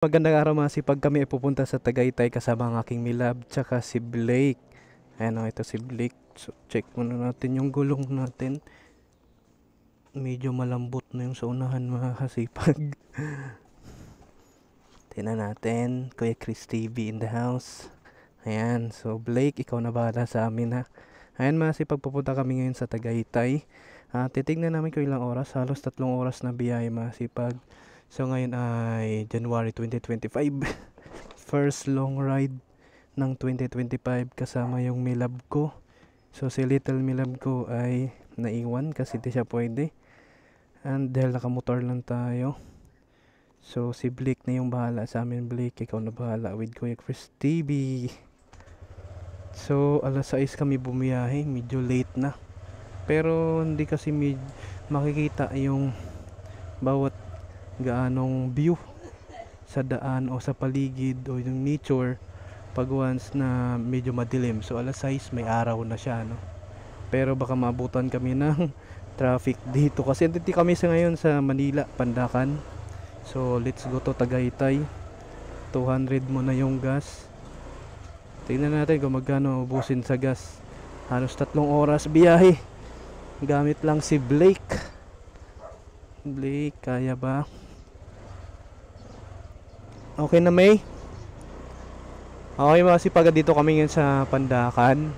Magandang araw mga sipag, kami ay pupunta sa Tagaytay kasama ang aking milab tsaka si Blake. Ayan o, ito si Blake. So, check muna natin yung gulong natin. Medyo malambot na yung sa unahan mga kasipag. Tingnan natin, Kuya Chris TV in the house. Ayan, so Blake, ikaw na bahala sa amin ha. Ayan mga sipag, pupunta kami ngayon sa Tagaytay. Titignan namin kung ilang oras, halos 3 oras na biyahe mga sipag. So ngayon ay January 2025. First long ride ng 2025 kasama yung milab ko. So si little milab ko ay naiwan kasi di siya pwede. And dahil nakamotor lang tayo. So si Blake na yung bahala sa amin. Blake, ikaw na bahala with Kuya Chris TV. So alas 6 kami bumiyahe, medyo late na. Pero hindi kasi makikita yung bawat gaanong view sa daan o sa paligid o yung nature pag once na medyo madilim. So alas 6 may araw na siya, no? Pero baka maabutan kami ng traffic dito kasi dito kami sa ngayon sa Manila, Pandacan. So let's go to Tagaytay. 200 mo na yung gas. Tingnan natin kung magkano ubusin sa gas. Halos 3 oras biyahe gamit lang si Blake. Blake, kaya ba? Okay na, May? Okay mga sipag, dito kami ngayon sa Pandacan.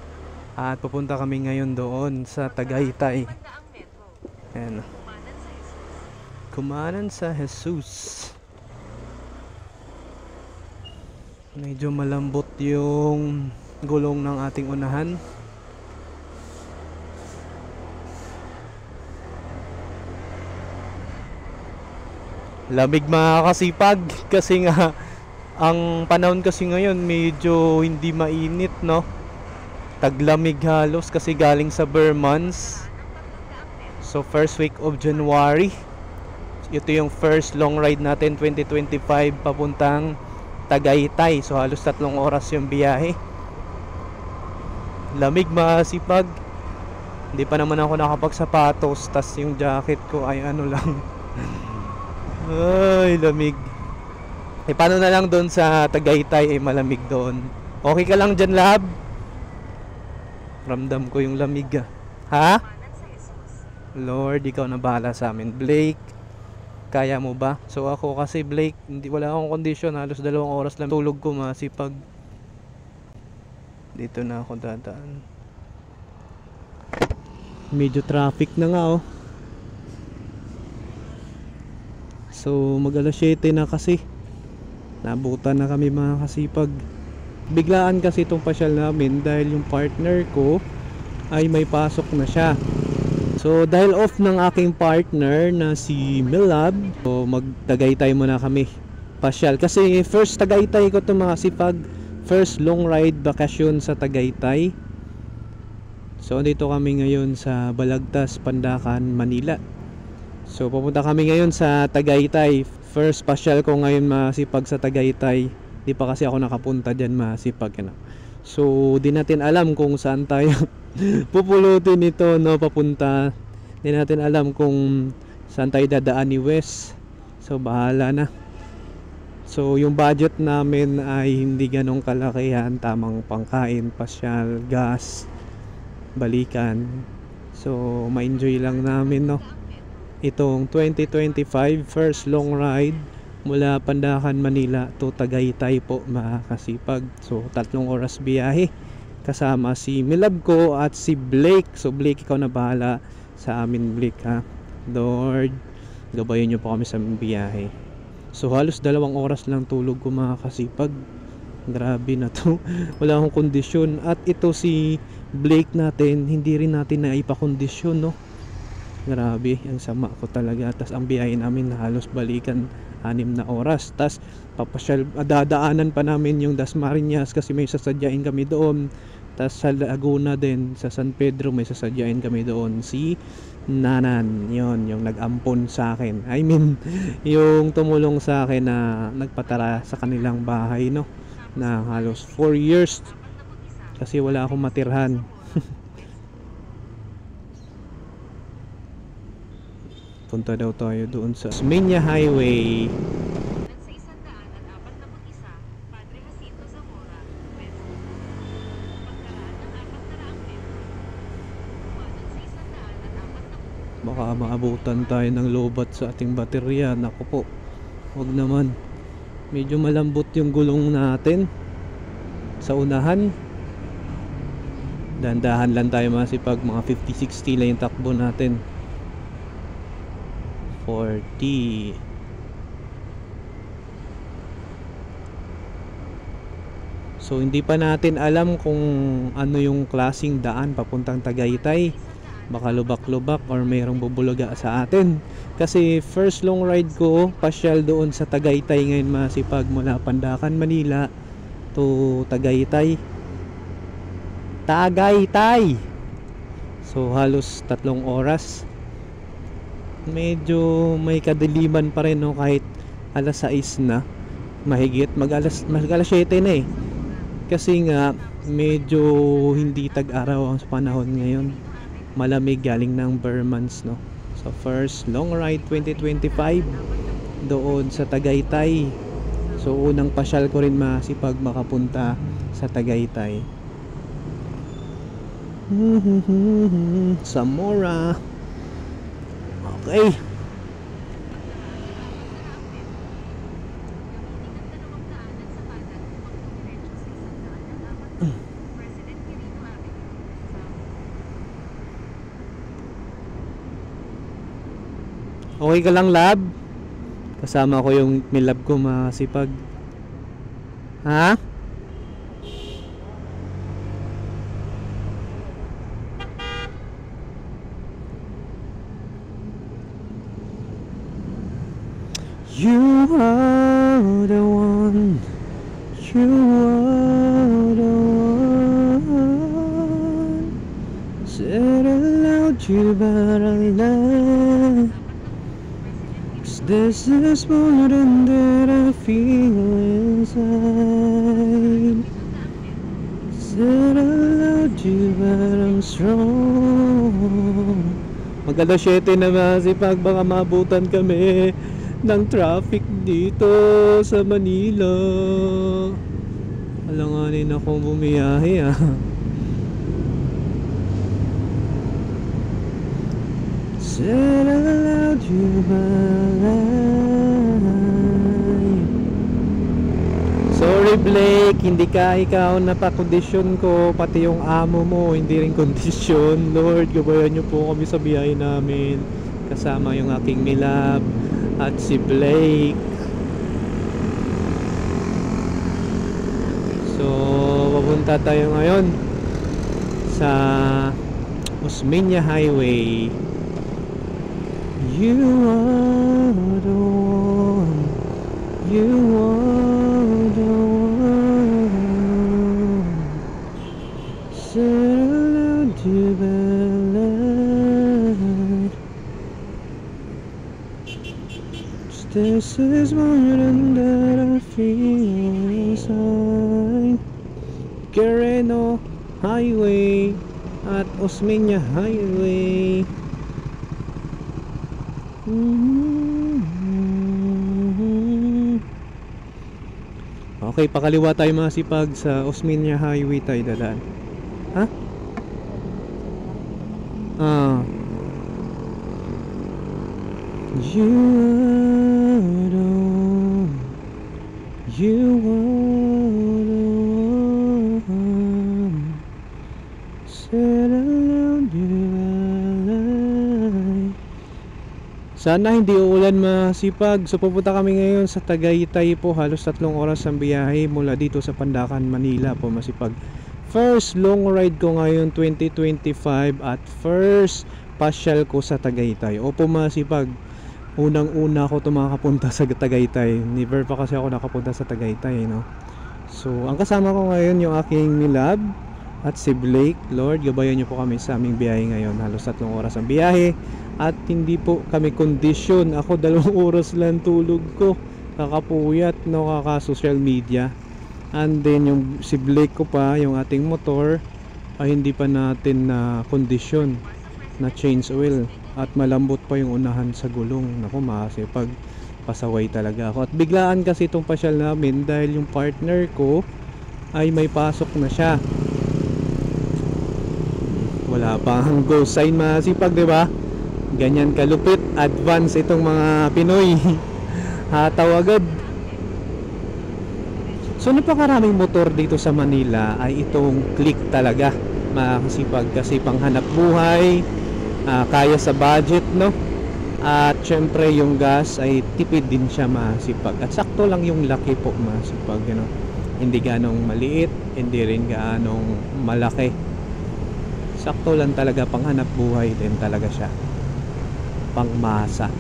At pupunta kami ngayon doon sa Tagaytay. Ayan. Kumanan sa Jesus. Medyo malambot yung gulong ng ating unahan. Lamig mga kasipag kasi nga ang panahon kasi ngayon medyo hindi mainit, no? Taglamig halos kasi galing sa bare months. So first week of January. Ito yung first long ride natin 2025 papuntang Tagaytay. So halos 3 oras yung biyahe. Lamig mga kasipag. Hindi pa naman ako nakapagsapatos, tas yung jacket ko ay ano lang. Ay, lamig. Paano na lang doon sa Tagaytay, malamig doon. Okay ka lang dyan, lab? Ramdam ko yung lamig, ha? Lord, ikaw na bahala sa amin. Blake, kaya mo ba? So ako kasi Blake, wala akong kondisyon. Halos 2 oras lang tulog ko, masipag. Dito na ako dadaan. Medyo traffic na nga, oh. So mag alas 7 na kasi. Nabutan na kami mga kasipag. Biglaan kasi itong pasyal namin dahil yung partner ko ay may pasok na siya. So dahil off ng aking partner na si Milab, so magtagaytay muna kami pasyal. Kasi first Tagaytay ko itong mga kasipag. First long ride vacation sa Tagaytay. So dito kami ngayon sa Balagtas, Pandacan, Manila. So pupunta kami ngayon sa Tagaytay. First pasyal ko ngayon masipag sa Tagaytay. Di pa kasi ako nakapunta dyan masipag, ano? So di natin alam kung saan tayo pupulutin ito, no, papunta. Di natin alam kung saan tayo dadaan ni Wes. So bahala na. So yung budget namin ay hindi ganong kalakihan. Tamang pangkain, pasyal, gas, balikan. So ma-enjoy lang namin, no, itong 2025 first long ride mula Pandacan, Manila to Tagaytay po mga kasipag. So 3 oras biyahe kasama si milab ko at si Blake. So Blake, ikaw na bahala sa amin, Blake, ha? Lord, gabayan nyo po kami sa biyahe. So halos 2 oras lang tulog ko mga kasipag. Grabe na to. Wala akong kondisyon. At ito si Blake natin, hindi rin natin naipakondisyon, no? Grabe, ang sama ko talaga. Tas ang biyahe namin halos balikan 6 na oras. Tas papasyal, dadaanan pa namin yung Dasmariñas kasi may sasadyain kami doon. Tas sa Laguna din, sa San Pedro may sasadyain kami doon. Si Nanan, yon yung nag-ampon sa akin. I mean, yung tumulong sa akin na nagpatara sa kanilang bahay, no, na halos 4 years kasi wala akong matirhan. Punta daw tayo doon sa Osmeña Highway. Baka maabutan tayo ng lobat sa ating baterya. Naku po, wag naman. Medyo malambot yung gulong natin sa unahan. Dahan-dahan lang tayo masipag. Mga 50-60 lang yung takbo natin. 40. So hindi pa natin alam kung ano yung klaseng daan papuntang Tagaytay. Baka lubak-lubak or mayroong bubulaga sa atin. Kasi first long ride ko, pasyal doon sa Tagaytay ngayon masipag, mula Pandacan, Manila to Tagaytay. Tagaytay! So halos 3 oras. Medyo may kadiliman pa rin, no? Kahit alas 6 na, mahigit mag alas 7 na eh. Kasi nga medyo hindi tag-araw ang panahon ngayon. Malamig, galing ng Burmans, no? So first long ride 2025 doon sa Tagaytay. So unang pasyal ko rin masipag makapunta sa Tagaytay. Zamora. Okay. Okay ka lang, lab? Kasama ko yung milab ko masipag. Ha? You are the one. You are the one. Said I loved you but I lied. This is more than that I feel inside. Said I loved you but I'm strong. Mag-alas 7 na masipag, baka mabutan kami ng traffic dito sa Manila. Alanganin akong bumiyahe ah. Said I loved you but I... Sorry Blake, hindi ka ikaw napakondisyon ko, pati yung amo mo hindi rin kondisyon. Lord, gabayan niyo po kami sa biyahe namin, kasama yung aking milab at si Blake. So papunta tayo ngayon sa Osmeña Highway. You are the one. You are the one. Said I loved you but lied. This is more than that I feel inside. Quirino Highway at Osmeña Highway. Okay, pakaliwa tayo masipag sa Osmeña Highway tayo dadaan. Ha? You are the one. You are the one. Said I loved you but I... Sana hindi uulan masipag. So pupunta kami ngayon sa Tagaytay po. Halos 3 oras ang biyahe mula dito sa Pandacan, Manila po masipag. First long ride ko ngayon 2025 at first pasyal ko sa Tagaytay. Opo masipag, unang-una ako makapunta sa Tagaytay. Never pa kasi ako nakapunta sa Tagaytay, no? So ang kasama ko ngayon yung aking milab at si Blake. Lord, gabayan niyo po kami sa aming biyahe ngayon. Halos 3 oras ang biyahe at hindi po kami kondisyon. Ako 2 oras lang tulog ko, kakapuyat, no, kaka-social media. And then yung si Blake ko pa, yung ating motor ay hindi pa natin na kondisyon na change oil at malambot pa yung unahan sa gulong. Naku, masipag, pasaway talaga ako. At biglaan kasi itong pasyal namin dahil yung partner ko ay may pasok na siya. Wala pang go sign masipag, di ba? Ganyan kalupit, advance itong mga Pinoy. Hataw agad. So napakaraming motor dito sa Manila ay itong Click talaga, mga kasipag, kasi panghanap buhay, kaya sa budget, no? At syempre yung gas ay tipid din siya, masipag. At sakto lang yung laki po, masipag, you know? Hindi ganong maliit, hindi rin ganong malaki. Sakto lang talaga, panghanap buhay din talaga siya, pangmasa.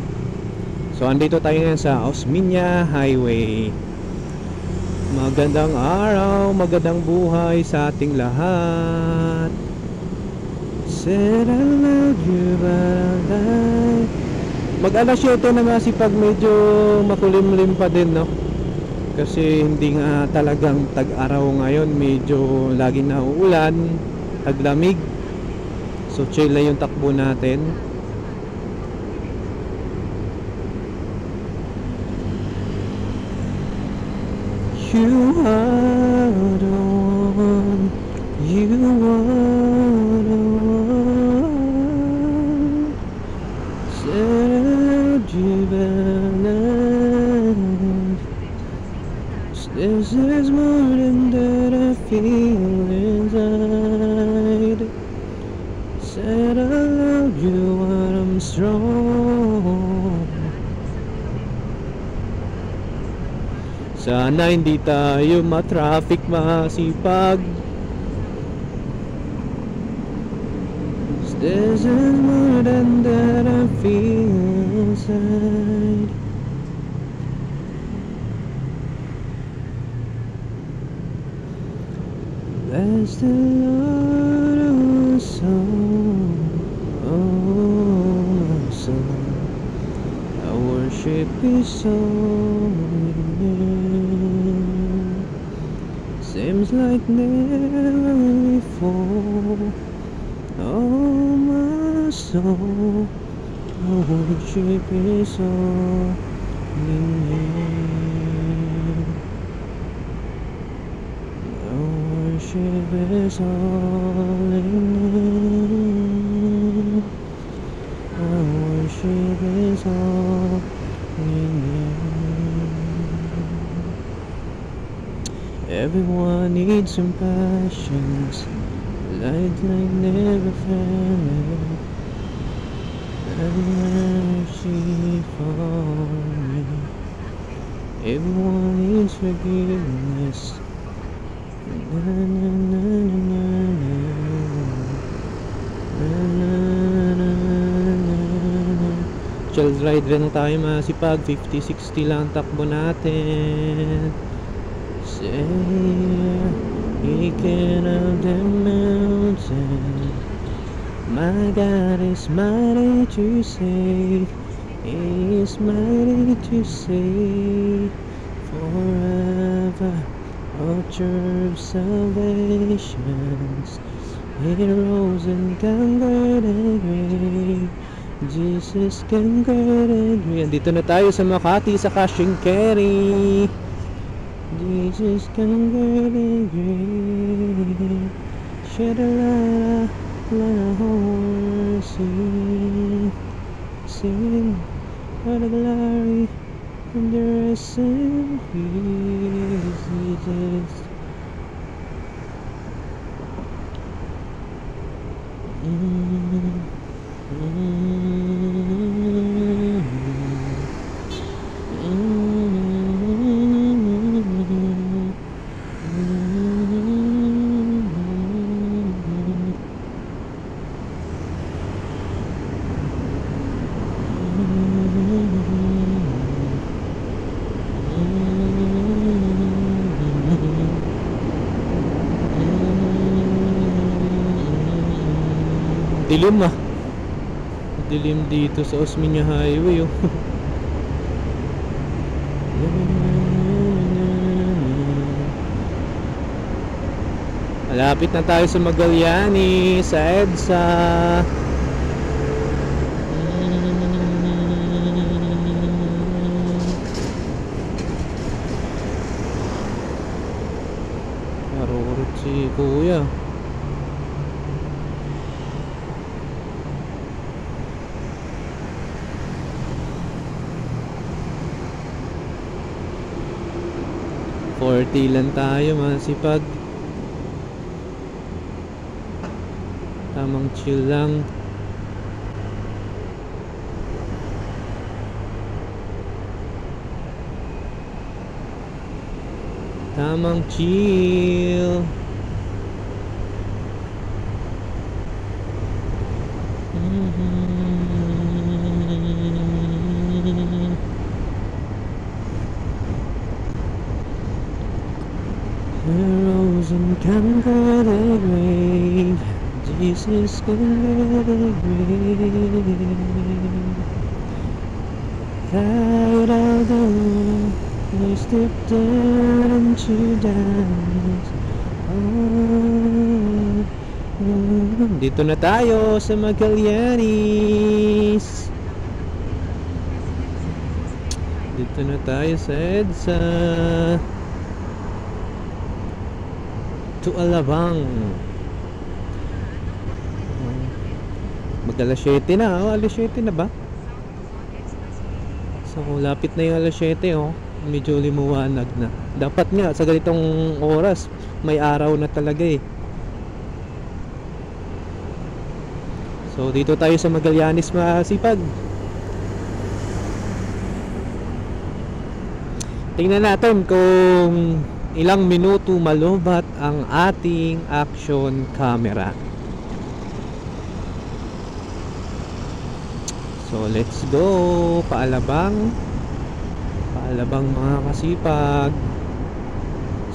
So andito tayo ngayon sa Osmeña Highway. Magandang araw, magandang buhay sa ating lahat. Said I love you but I... Mag-alas 7 na nga, si pag medyo makulimlim pa din, no? Kasi hindi nga talagang tag-araw ngayon, medyo laging nauulan, taglamig. So chill na yung takbo natin. You are the one, you are the one. Said you better. This is more than that I feel inside. Said I love you when I'm strong. Sana hindi tayo ma-traffic, masipag. This is more than that I feel inside. Bless the Lord, oh soul, oh my soul. I worship His soul. Seems like never before. Oh my soul, I worship His soul. I worship His holy name. I worship His holy name. Everyone needs some passions, light like never felt, and mercy for me. Everyone needs forgiveness. Na, na, na, na, na, na. Na, na, na, na, na. Chill ride rin tayo, masipag. 50-60 lang takbo natin. Speaking of the mountain, my God is mighty to save. He is mighty to save forever. Altar of salvations, He rose and conquered the grave. Jesus conquered the grave. Dito na tayo sa Makati, sa Kashingkeri. Jesus conquered the grave. Shed a light on a horse, sing for the glory of the risen Jesus. Dilim ah. Dilim dito sa Osmeña Highway, oh. Malapit na tayo sa Magallanes, sa EDSA. Marurot si Kuya. 40 lang tayo, masipag. Tamang chill lang. Tamang chill. Heroes and conquer the grave. Jesus conquer the grave. Light of the world, they step down to dance. Dito na tayo sa Magallanes. Dito na tayo sa EDSA. To Alabang. Mag-alas 7 na. Alas 7 na ba? So lapit na yung alas 7. Medyo limuwanag na. Dapat nga sa ganitong oras may araw na talaga eh. So dito tayo sa Magallanes, masipag. Tingnan natin kung ilang minuto malubat ang ating action camera. So let's go. Paalabang mga kasipag.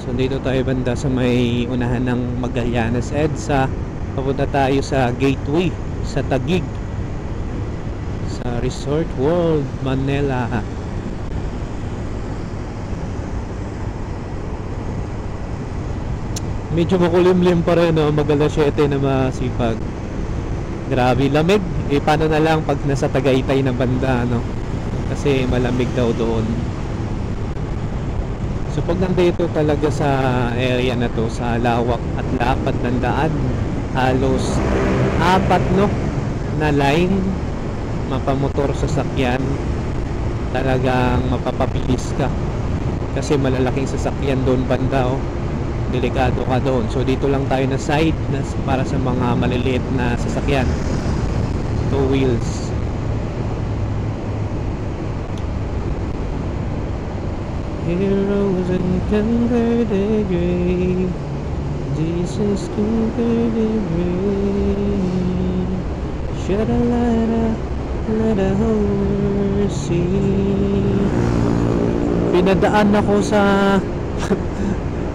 So dito tayo banda sa may unahan ng Magallanes EDSA. Papunta tayo sa gateway sa Taguig, sa Resort World Manila. Medyo makulimlim pa rin, no? Mag-alas 7 na, masipag. Grabe lamig. Paano na lang pag nasa Tagaytay na banda, no? Kasi malamig daw doon. So pag nandito talaga sa area na to, sa lawak at lapad ng daan, halos 4, no, na line, mapamotor sa sakyan, talagang mapapabilis ka. Kasi malalaking sasakyan doon banda, delikado ka doon. So dito lang tayo na side na para sa mga maliliit na sasakyan, 2 wheels. Heroes and conquer the grave. Jesus conquered the grave. Shed a light, let a whole see. Pinadaan ako sa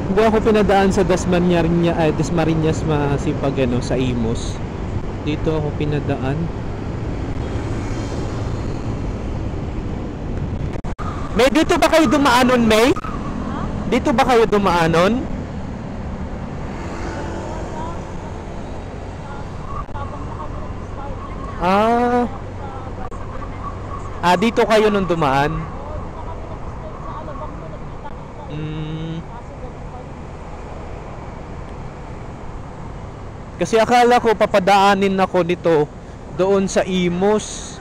hindi ako pinadaan sa Dasmariñas, masipag, sa Imos. Dito ako pinadaan. May, dito ba kayo dumaanon, May? Dito ba kayo dumaanon? Dito kayo nung dumaan? Kasi akala ko papadaanin ako nito doon sa Imos.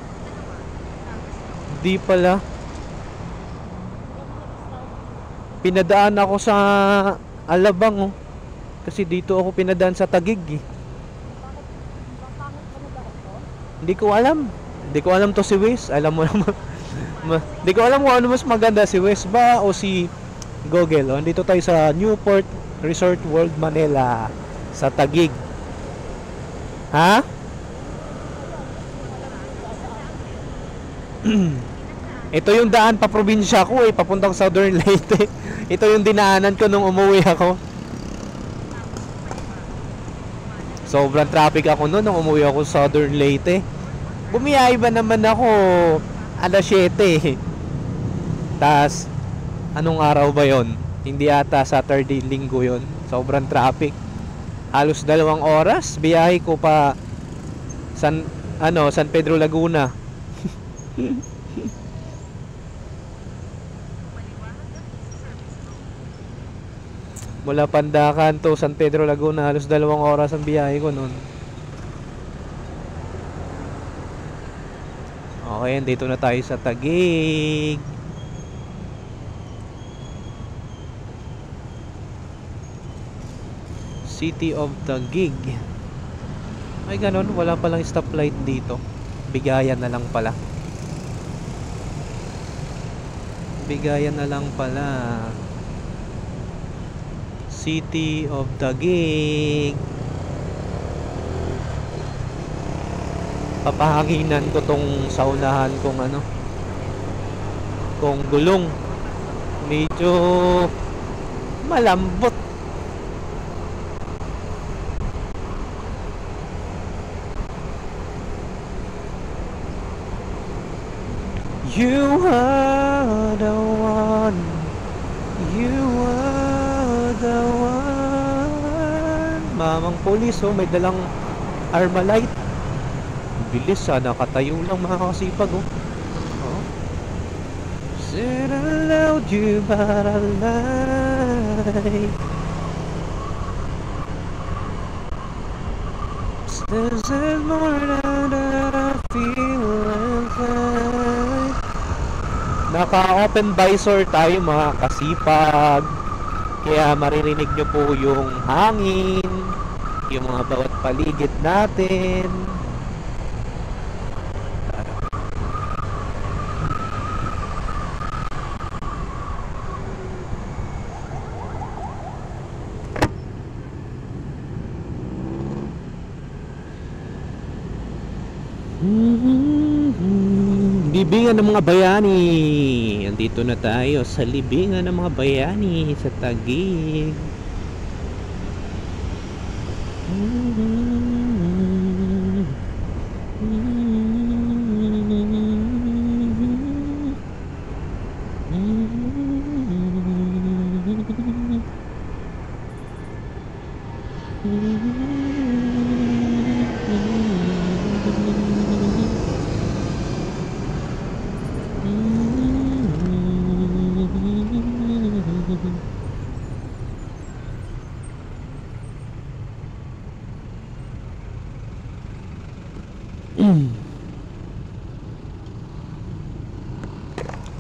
Di pala. Pinadaan ako sa Alabang, kasi dito ako pinadaan sa Taguig eh. Hindi ko alam. Hindi ko alam to si Wes. Alam mo naman. Hindi ko alam kung ano mas maganda, si Wes ba o si Google. Dito tayo sa Newport Resort World Manila sa Taguig. Ha? Ito yung daan pa probinsya ko eh, papuntang Southern Leyte. Ito yung dinaanan ko nung umuwi ako. Sobrang traffic ako noon nung umuwi ako sa Southern Leyte. Bumiyay ba naman ako alas 7. Tas anong araw ba yon? Hindi ata Saturday, Linggo yon. Sobrang traffic. Halos 2 oras biyahe ko pa San Pedro, Laguna. Mula Pandacan to San Pedro, Laguna, halos 2 oras ang biyahe ko noon. Okay, dito na tayo sa Taguig. City of Taguig. Ay ganon, wala palang stoplight dito. Bigayan na lang pala. Bigayan na lang pala. City of Taguig. Papahanginan ko tong saunahan kong ano, kung gulong. Medyo malambot. You are the one. You are the one. Mamang pulis, oh, may dalang Armalite. Bilis, sana katayo lang mga kasipag, oh. Oh. Said I loved you but I lied. This is more than that I feel inside. Naka-open visor tayo mga kasipag. Kaya maririnig nyo po yung hangin, yung mga bawat paligid natin. Libingan ng mga bayani. Andito na tayo sa libingan ng mga bayani sa Taguig.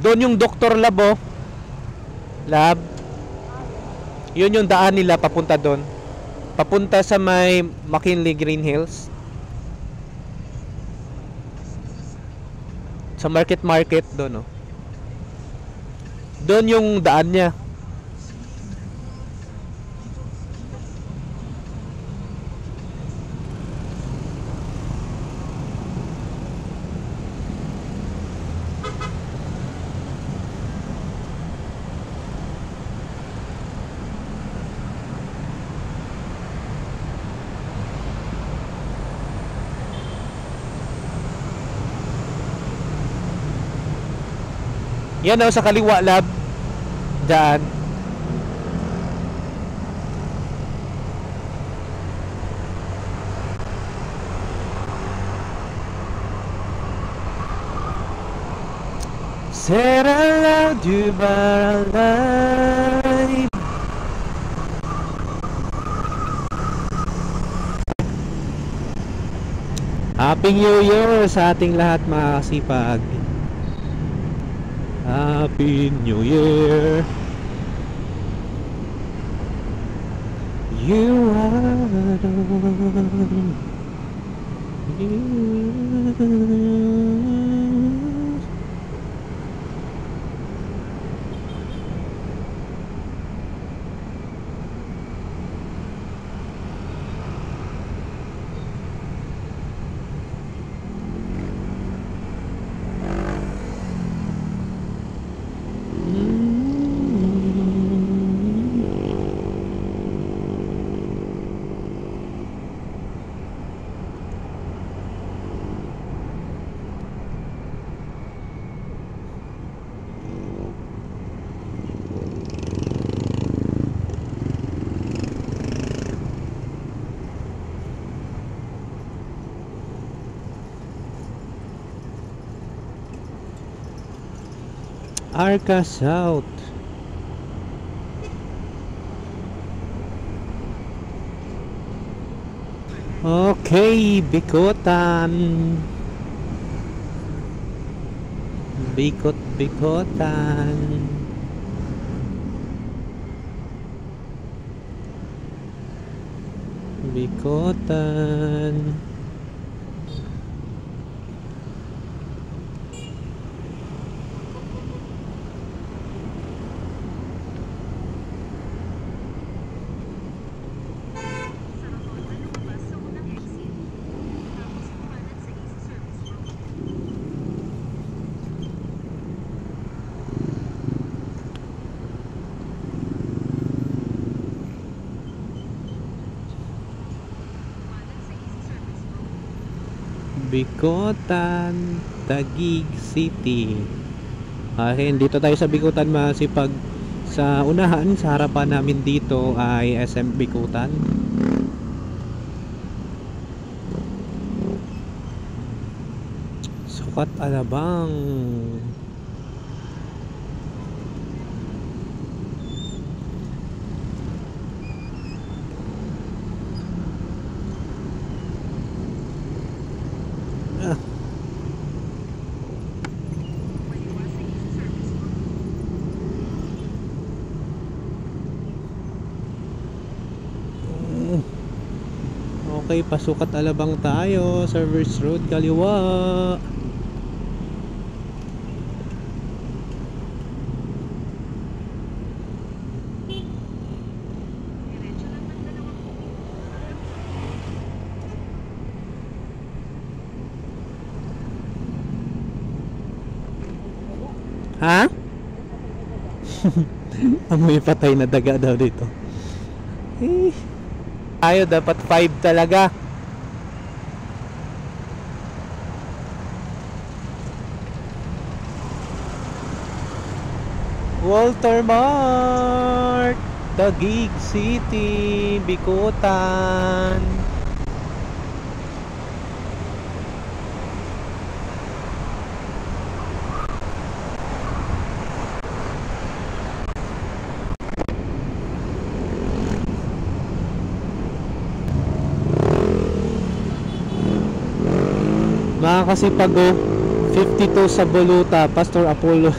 Doon yung Dr. Lab, oh. Lab. Yun yung daan nila papunta doon. Papunta sa may McKinley Green Hills. Sa market doon, oh. Doon yung daan niya. Yan, oh, sa kaliwa, Lab. Daan. Said I loved you but I lied. Happy New Year sa ating lahat mga kasipag. Happy New Year. You are the one. Arca South. Okay, Bikotan. Bikotan. Bikotan. Bikotan, Taguig City. Okay, dito tayo sa Bikutan Masipag. Sa unahan, sa harapan namin dito ay SM Bikutan. Sukat Alabang. Okay, pasukat Alabang tayo. Service Road, kaliwa. Ha? Amoy patay na daga daw dito. Tayo dapat 5 talaga. Walter Mart, Taguig City, Bikutan. Mga kasipag, 52 sa Boluta, Pastor Apollo.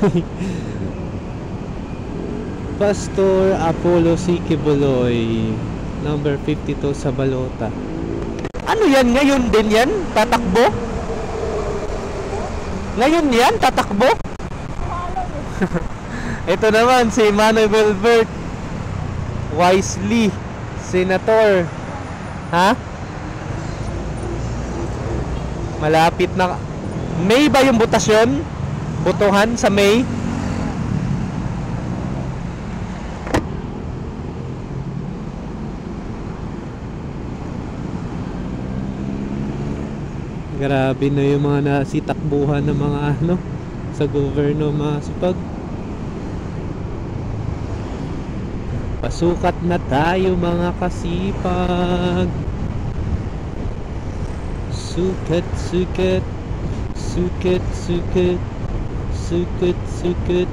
Pastor Apollo Sikibuloy, number 52 sa Balota. Ano yan? Ngayon din yan? Tatakbo? Ngayon yan? Tatakbo? Ito naman si Manuel Belvert Wisely, Senator. Ha? Malapit na. May ba yung butasyon? Botohan sa May? Grabe na yung mga nasitakbuhan ng mga ano sa gobyerno, Masipag. Pasukat na tayo mga kasipag. Sukat, sukat, sukat, sukat, sukat, sukat.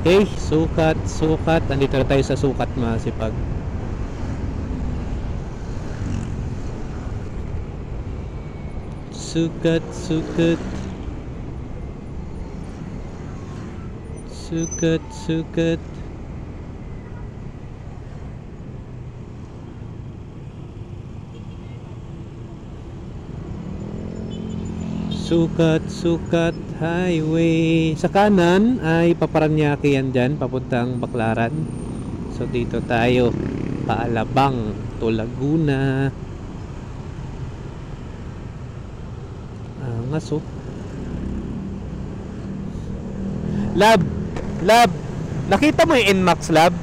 Okay, sukat, sukat. Andito na tayo sa sukat, Masipag. Sukat, sukat. Sukat, sukat. Sukat, sukat highway. Sa kanan ay Paparanaque yan dyan, papuntang Baclaran. So dito tayo, Paalabang to Laguna. Angas oh. Lab, Lab, nakita mo yung NMAX, Lab?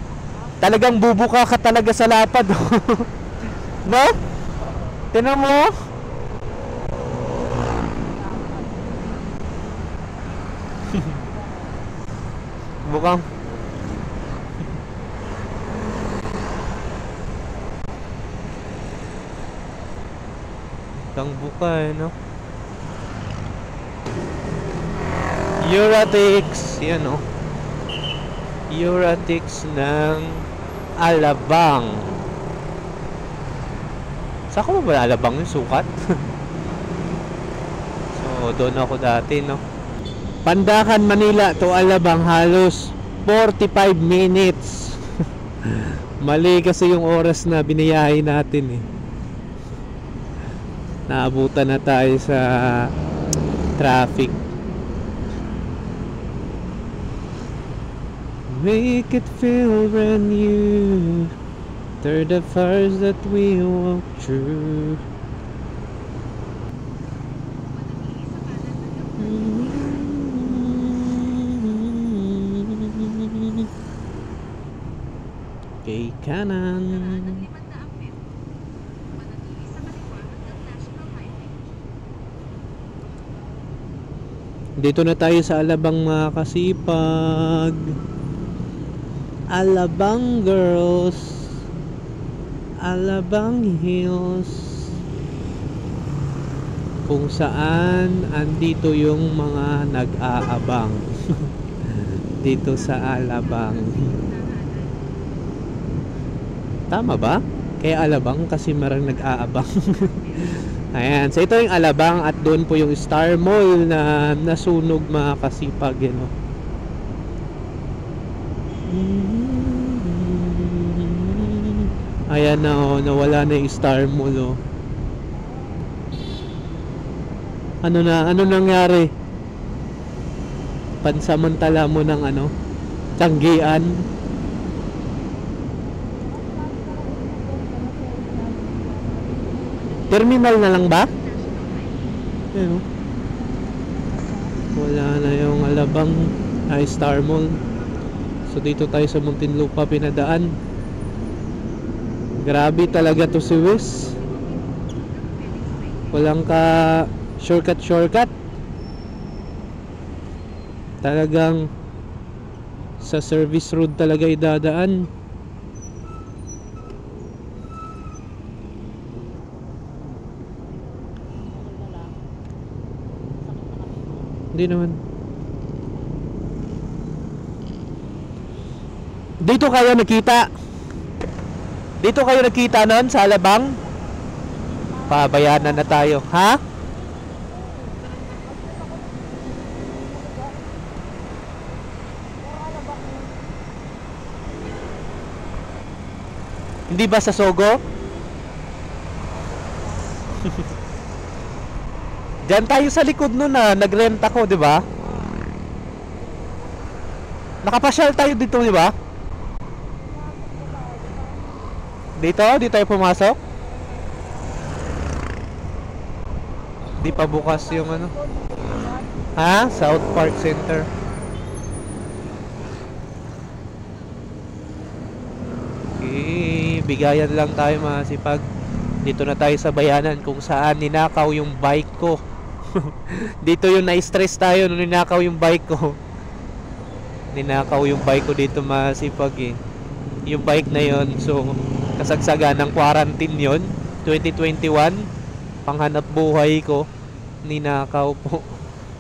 Talagang bubuka ka talaga sa lapad. No? Tingnan mo. Bukang buka eh, no? Euratix, yan o. Euratix ng Alabang. Saan ko ba Alabang yung sukat? So, doon ako dati, no? Pandakan, Manila to Alabang, halos 45 minutes. Mali kasi yung oras na biniyahe natin eh. Naabutan na tayo sa traffic. Make it feel brand new. They're the fires that we walk through. Kay kanan. Dito na tayo sa Alabang, mga kasipag. Alabang girls, Alabang Hills, kung saan andito yung mga nag-aabang. Dito sa Alabang. Tama ba? Kaya Alabang kasi marang nag-aabang. Ayan, so ito yung Alabang at doon po yung Star Mall na nasunog, mga kasipag, you know. Ayan na, oh, nawala na yung Star Mall, oh. Ano nangyari? Pansamantala mo ng ano, tanggian. Terminal na lang ba? Ayun, oh. Wala na yung Alabang, Star Mall. So dito tayo sa Muntinlupa pinadaan. Grabe talaga to si Wes. Walang ka shortcut. Talagang sa service road talaga idadaan. Hindi naman. Dito kayo nakita. Dito kayo nakita nun sa Alabang? Pabayanan na tayo. Ha? Hindi ba sa Sogo? Diyan tayo sa likod nun na nagrent ako, di ba? Nakapasyal tayo dito, di ba? Dito? Di tayo pumasok? Di pa bukas yung ano. Ha? South Park Center. Okay, bigayan lang tayo, mga sipag. Dito na tayo sa bayanan kung saan ninakaw yung bike ko. Dito yung na-stress tayo nung ninakaw yung bike ko. Ninakaw yung bike ko dito, mga sipag, eh. Yung bike na yon, so kasagsagan ng quarantine yon, 2021, panghanap buhay ko, ninakaw po.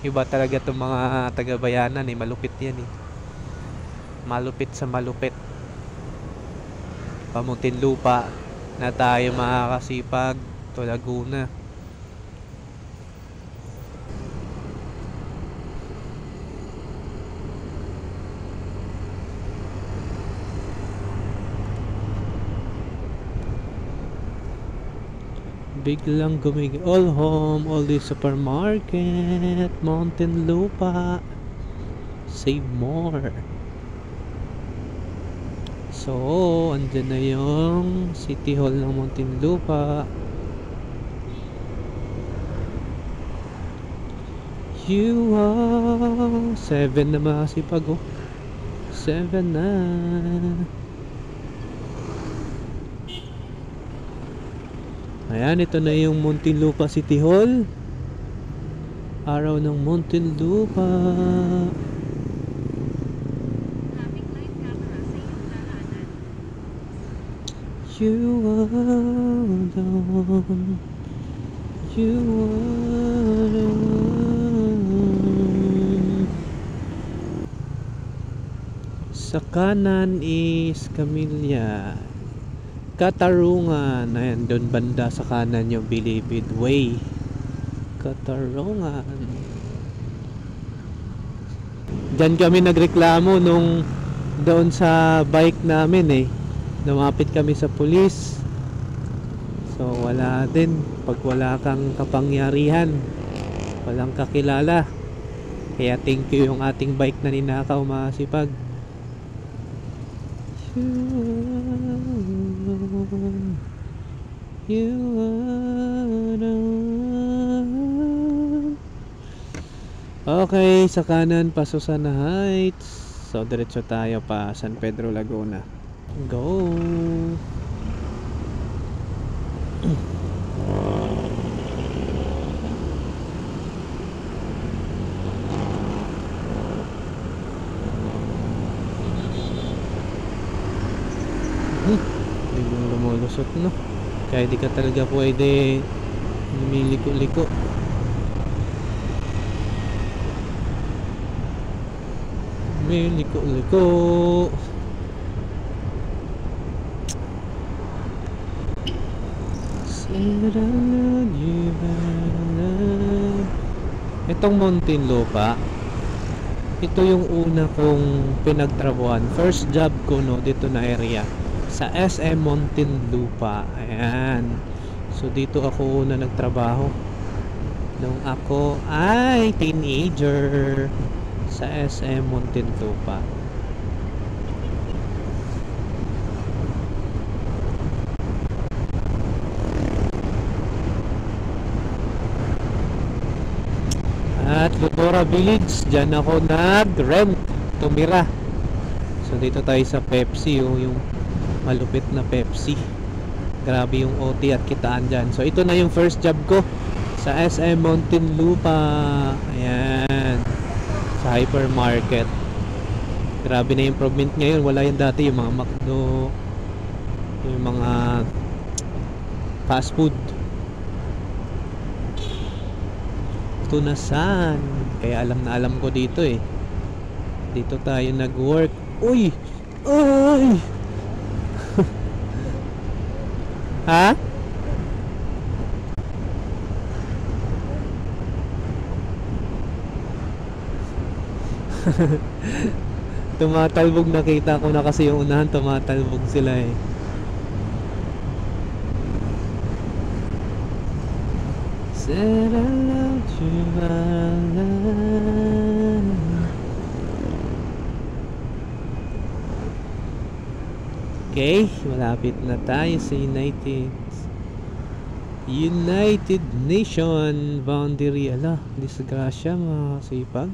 Iba talaga itong mga taga-bayanan, eh. Malupit yan, eh. Malupit sa malupit. Pamuntinlupa na tayo, mga kasipag. To Laguna. Biglang all home, all the supermarket, Muntinlupa, save more. So, andyan na yung City Hall ng Muntinlupa. You are 7 na, mga sipag, oh. 7 na. Ayan, ito na yung Muntinlupa City Hall. Araw ng Muntinlupa. You are alone. You are alone. Sa kanan is Camilla. Katarungan. Ayan, doon banda sa kanan yung Bilibid Way. Katarungan. Diyan kami nagreklamo nung doon sa bike namin eh. Lumapit kami sa pulis. So wala din. Pag wala kang kapangyarihan, walang kakilala. Kaya thank you yung ating bike na ninakaw, masipag. You are the one. Okay, sa kanan pa Susana Heights. So diretso tayo pa San Pedro Laguna. Go. Biglang lumulusot, no? Kaya di ka talaga pwede lumiliko-liko. Lumiliko-liko. Itong Muntinlupa, ito yung una kong pinagtrabuhan. First job ko, no, dito na area sa SM Muntinlupa. Ayan. So dito ako una nagtrabaho nung ako ay teenager sa SM Muntinlupa. At Lutora Village, dyan ako nag-rent, tumira. So dito tayo sa Pepsi, oh, yung malupit na Pepsi. Grabe yung OT at kitaan dyan. So ito na yung first job ko sa SM Muntinlupa. Ayan, sa hypermarket. Grabe na yung improvement ngayon. Wala yan dati, yung mga McDo, yung mga fast food. Tunasan. Kaya alam na alam ko dito eh. Dito tayo nag-work. Uy! Uy! Ha? Tumatalbog, nakita ko na kasi yung unahan, tumatalbog sila eh. Said I loved you, my love. Okay, malapit na tayo sa United Nation boundary. Ala, disgrasya mga sipag.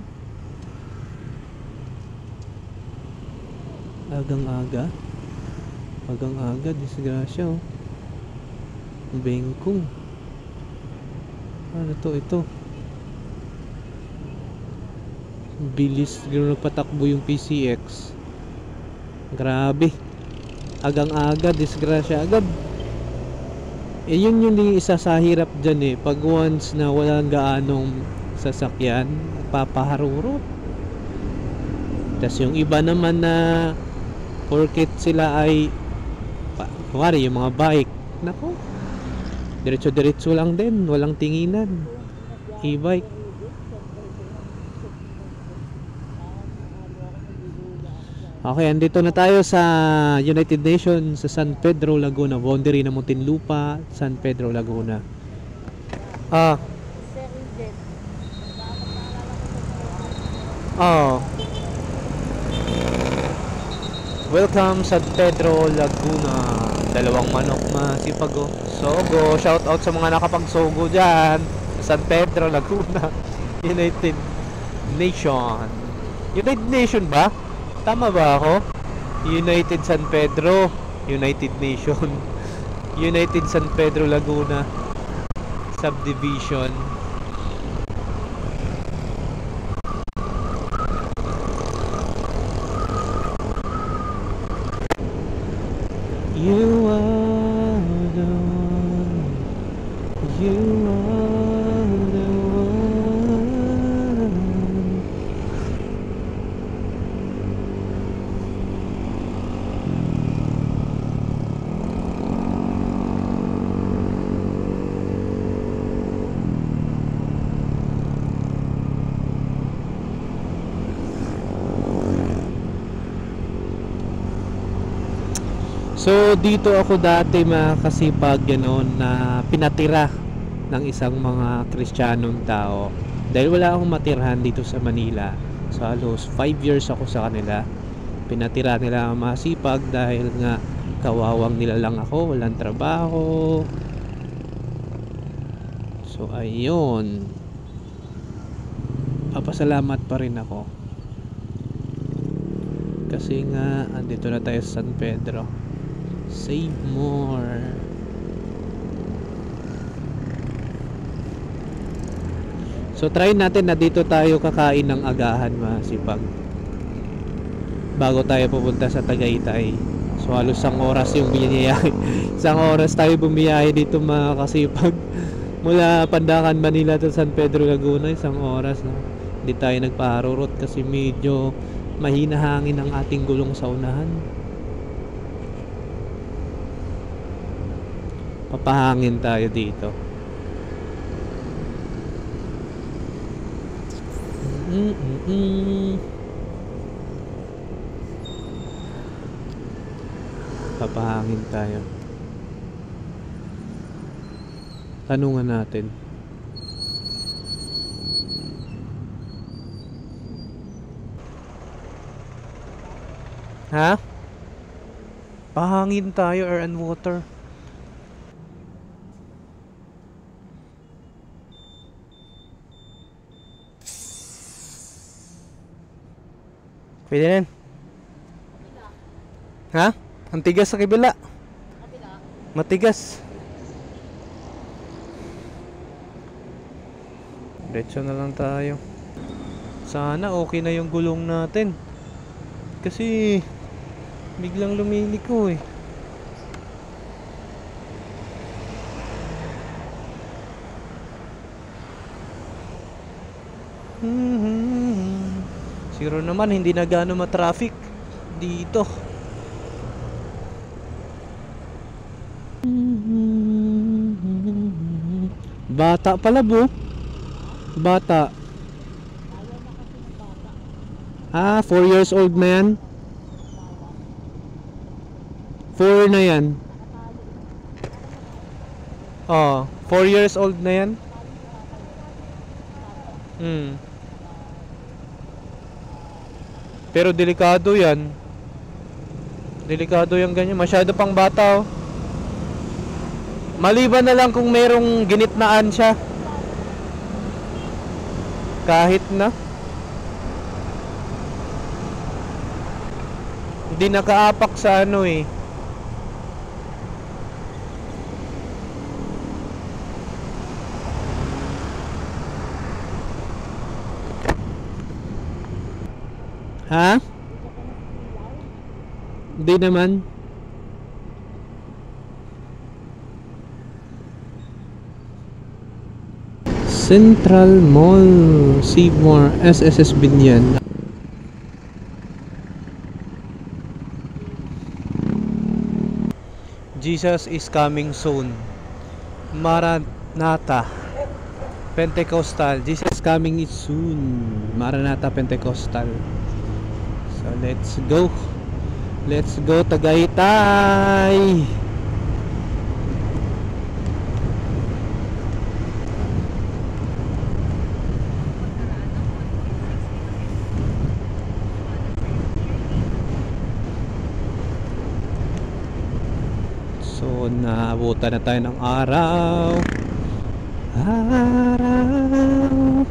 Agang-aga, disgrasya oh. Bengkong. Ano to, ito? Bilis, gano'n patakbo yung PCX. Grabe. Agang-aga, disgrasya agad. Eh yun yung isa sa hirap dyan eh. Pag once na walang gaanong sasakyan, papaharurot. Tas yung iba naman na porket sila ay kumari yung mga bike, nako, diretso-diretso lang din, walang tinginan. E-bike. Okay, andito na tayo sa United Nations sa San Pedro Laguna, boundary ng Muntinlupa, San Pedro Laguna. Welcome San Pedro Laguna. Dalawang manok masipag oh. Sogo, shout out sa mga nakapagsogo dyan. San Pedro Laguna. United Nation. United Nation ba? Tama ba ako? United San Pedro, United Nation. United San Pedro Laguna Subdivision. You are the one. You are the one. So dito ako dati mga kasipag ganoon na pinatira ng isang mga Kristiyanong tao. Dahil wala akong matirhan dito sa Manila. So halos 5 years ako sa kanila. Pinatira nila ang masipag dahil nga kawawang nila lang ako, walang trabaho. So ayun. Papasalamat pa rin ako. Kasi nga andito na tayo sa San Pedro. Save more. So try natin na dito tayo kakain ng agahan mga sipag, bago tayo pupunta sa Tagaytay. So halos isang oras yung biniyahe. Isang oras tayo bumiyahe dito mga kasipag. Mula Pandacan, Manila to San Pedro, Laguna, isang oras no? Hindi tayo nagparurot kasi medyo mahina hangin ang ating gulong sa unahan. Papahangin tayo dito. Papahangin tayo. Tanungan natin. Ha? Pahangin tayo, air and water. Pwede na yan. Ha? Ang tigas sa kabila. Matigas. Diretso na lang tayo. Sana okay na yung gulong natin. Kasi biglang lumiliko eh. Siguro naman hindi na gaano ma-traffic dito. Bata pala bo. Bata. 4 years old na yan. 4 na yan. 4 years old na yan. Pero delikado yan. Delikado yung ganyan. Masyado pang bata oh. Maliban na lang kung merong ginitnaan siya. Kahit na hindi nakaapak sa ano eh. Ha? Hindi naman. Central Mall, Seymour, SSS Binyan. Jesus is coming soon. Maranatha Pentecostal. Jesus coming soon. Maranatha Pentecostal. So let's go. Let's go Tagaytay. So naabutan na tayo ng araw. Araw,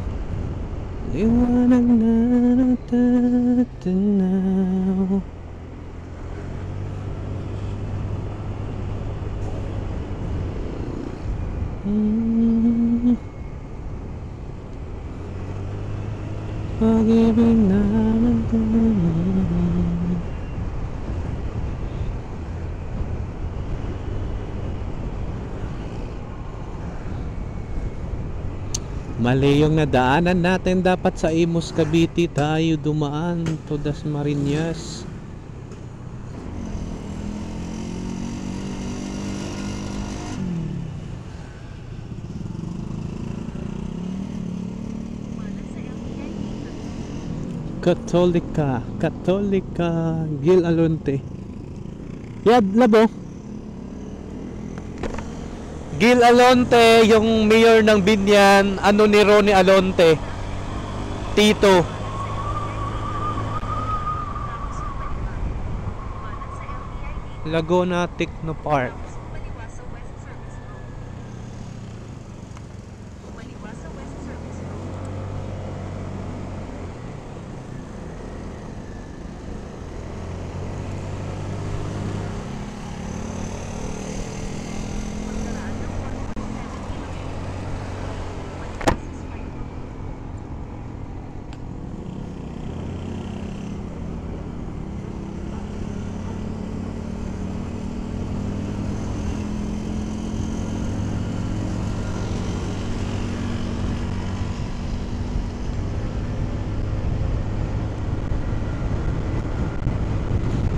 liwanag na natatanaw. Pag-ibig na nagdamag. Mali yung nadaanan natin. Dapat sa Imus, Cavite tayo dumaan to Dasmariñas. Katolika Gil Alonte. Yan, labo. Gil Alonte, yung mayor ng Binyan, ano ni Ronnie Alonte, tito. Laguna Technopark.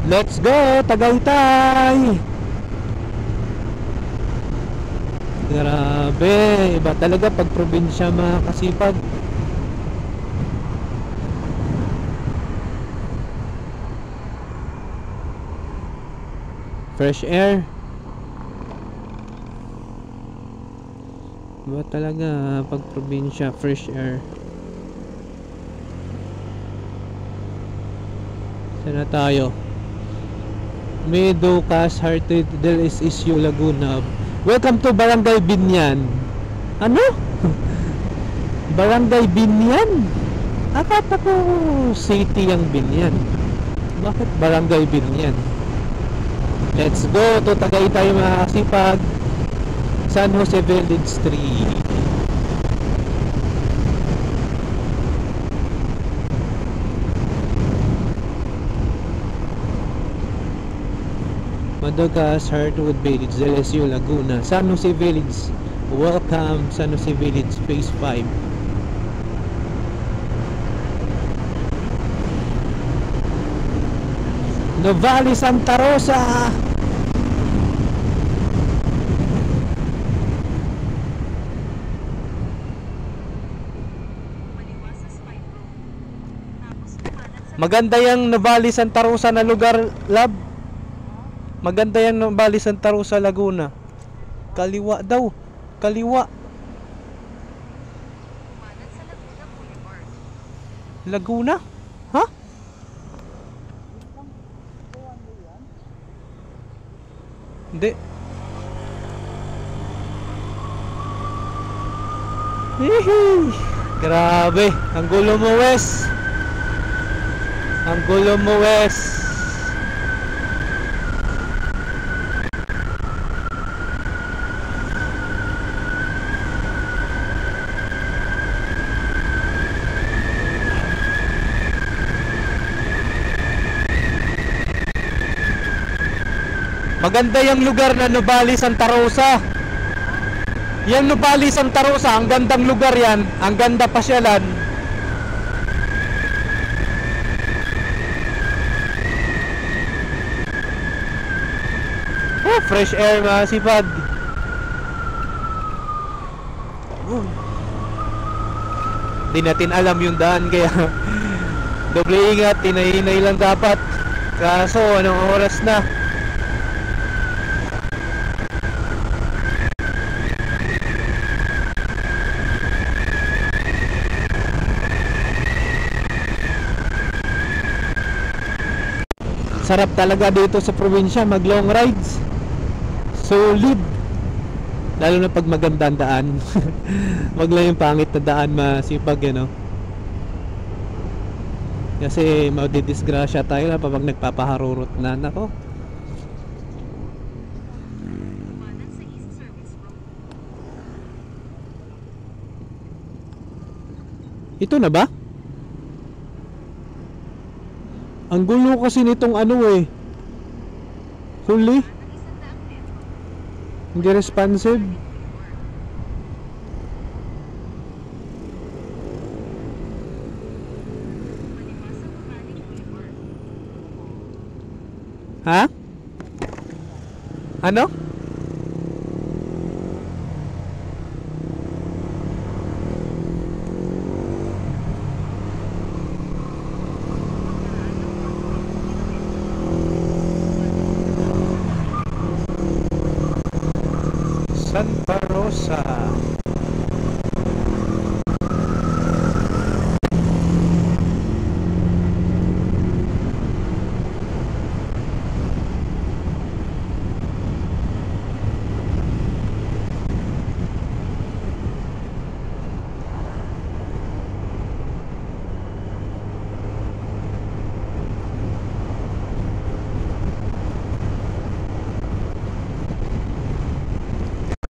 Let's go, Tagaytay! Grabe, iba talaga pag probinsya mga kasipag. Fresh air. Iba talaga pag probinsya, fresh air. Sana tayo? Meducas, Hearted del Isisio, Laguna. Welcome to Barangay Binyan. Ano? Barangay Binyan? Akala ko city ang Binyan. Bakit Barangay Binyan? Let's go to Tagaytay mga kasipag. San Jose Village 3. Meducas, Heartwood Village, LSU, Laguna, San Jose Village. Welcome San Jose Village Phase 5. Novali, Santa Rosa. Maganda yung Novali, Santa Rosa na lugar, lab. Maganda yung Novali, Santa Rosa, Laguna. Kaliwa daw. Kaliwa. Laguna? Ha? Hindi. Hihi. Grabe. Ang gulo mo, Wes. Ang gulo mo, Wes. Maganda yung lugar na Nubali, Santa Rosa. Yung Nubali, Santa Rosa, ang gandang lugar yan. Ang ganda pasyalan. Oh, fresh air mga sipag. Di natin alam yung daan kaya doble ingat, tinay-hinay lang dapat. Kaso anong oras na? Sarap talaga dito sa probinsya mag long rides. Solid. Lalo na pag maganda ang daan. Wag lang yung pangit na daan, masipag, you know? Kasi maudidisgrasya tayo na pag nagpapaharurot na. Nako. Ito na ba? Ang gulo kasi nitong ano eh. Huli. Hindi responsive. Ha? Ano? Rosa.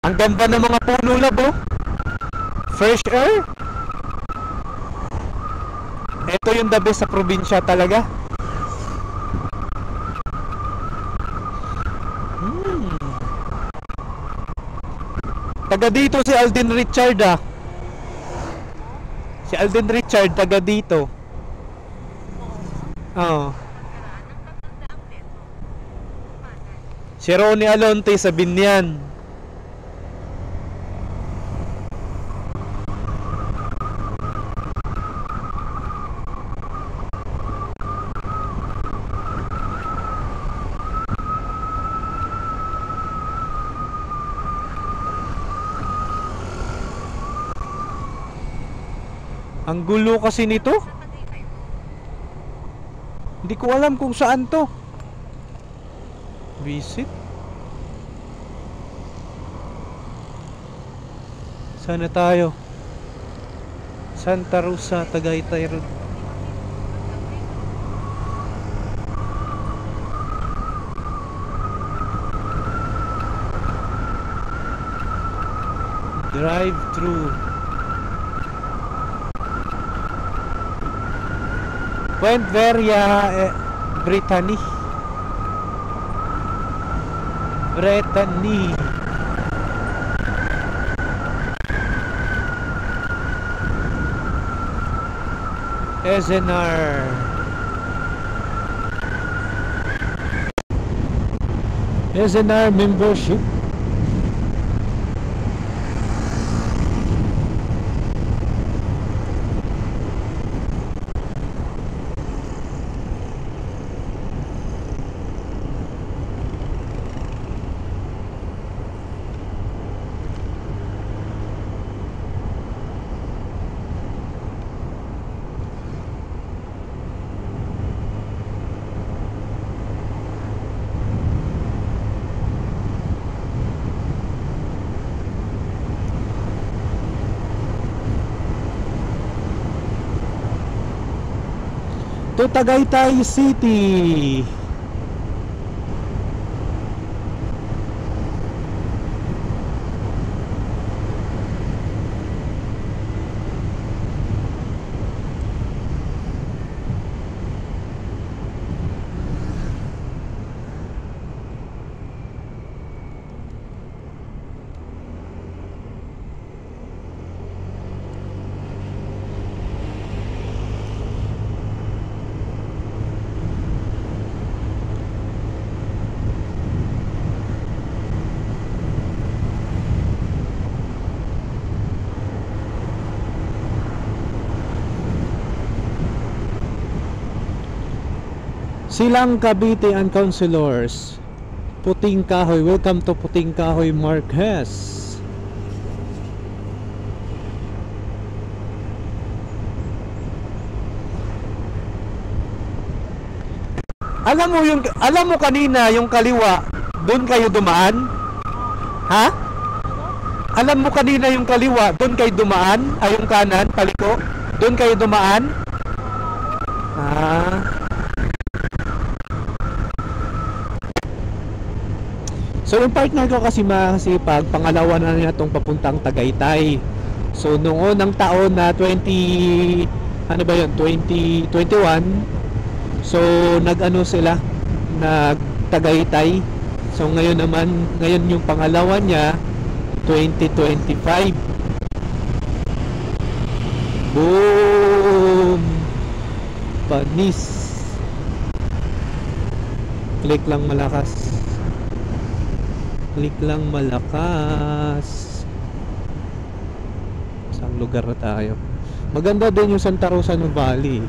Ang ganda ng mga puno, lab, oh. Fresh air. Ito yung the best sa probinsya talaga. Taga dito si Alden Richard, ah. Si Alden Richard, taga dito. Oo. Si Ronnie Alonte sa Binyan. Ang gulo kasi nito. Hindi ko alam kung saan to. Visit. Sana tayo. Santa Rosa, Tagaytay Road. Drive through. Point Veria, Brittany. Brittany. SNR. SNR membership. To Tagaytay City. Silang Cavite and Councilors. Puting Kahoy. Welcome to Puting Kahoy, Marquez. Alam mo kanina yung kaliwa, doon kayo dumaan? Ha? Alam mo kanina yung kaliwa, doon kayo dumaan? Ay yung kanan, paliko? Doon kayo dumaan? Ah. So yung partner ko kasi masipag, pangalawa na niya itong papuntang Tagaytay. So noong unang taon na 2021, so nag-ano sila, nag Tagaytay. So ngayon yung pangalawa niya 2025. Boom! Panis. Click lang malakas. Click lang malakas. Saan lugar na tayo? Maganda din yung Santa Rosa no Valley.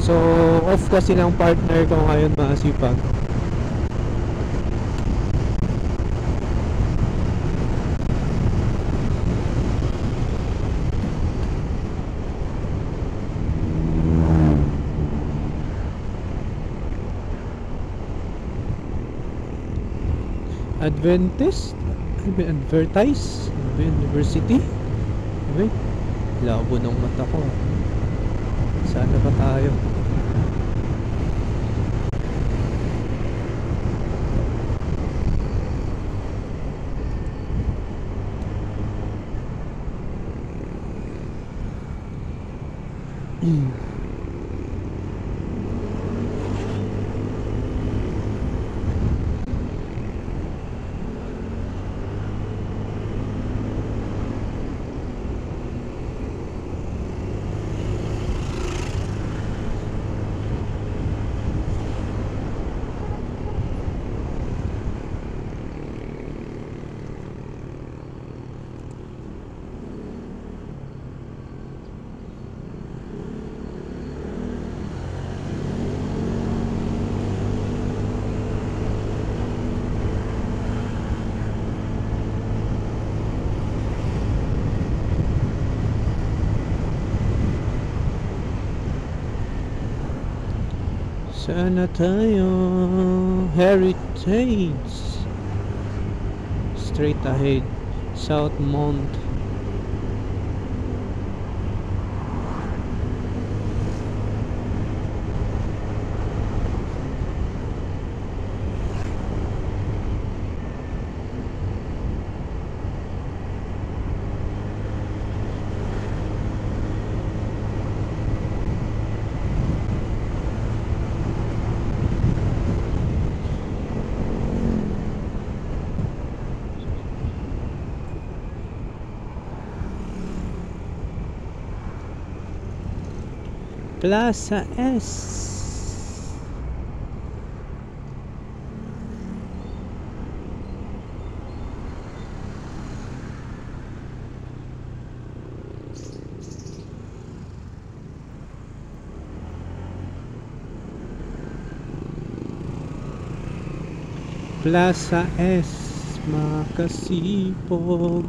So off kasi ng partner ko ngayon, masipag. Adventist? Advertise? University? Okay. Labo ng mata ko. Saan na ba tayo? Saan na tayo? Heritage. Straight ahead. Southmont. Plaza S. Plaza S, makasipog,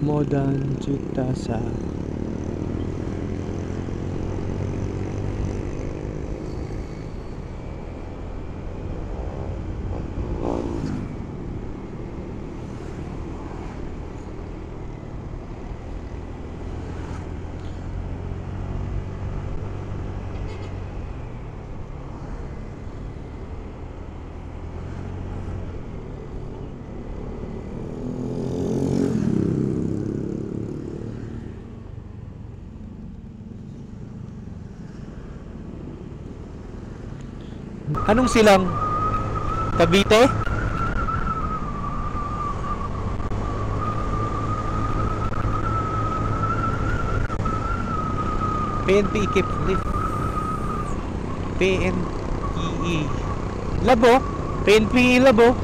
modern chitasa. Anong silang? Cavite? PNP keep lift. PNPE Labo? PNPE Labo?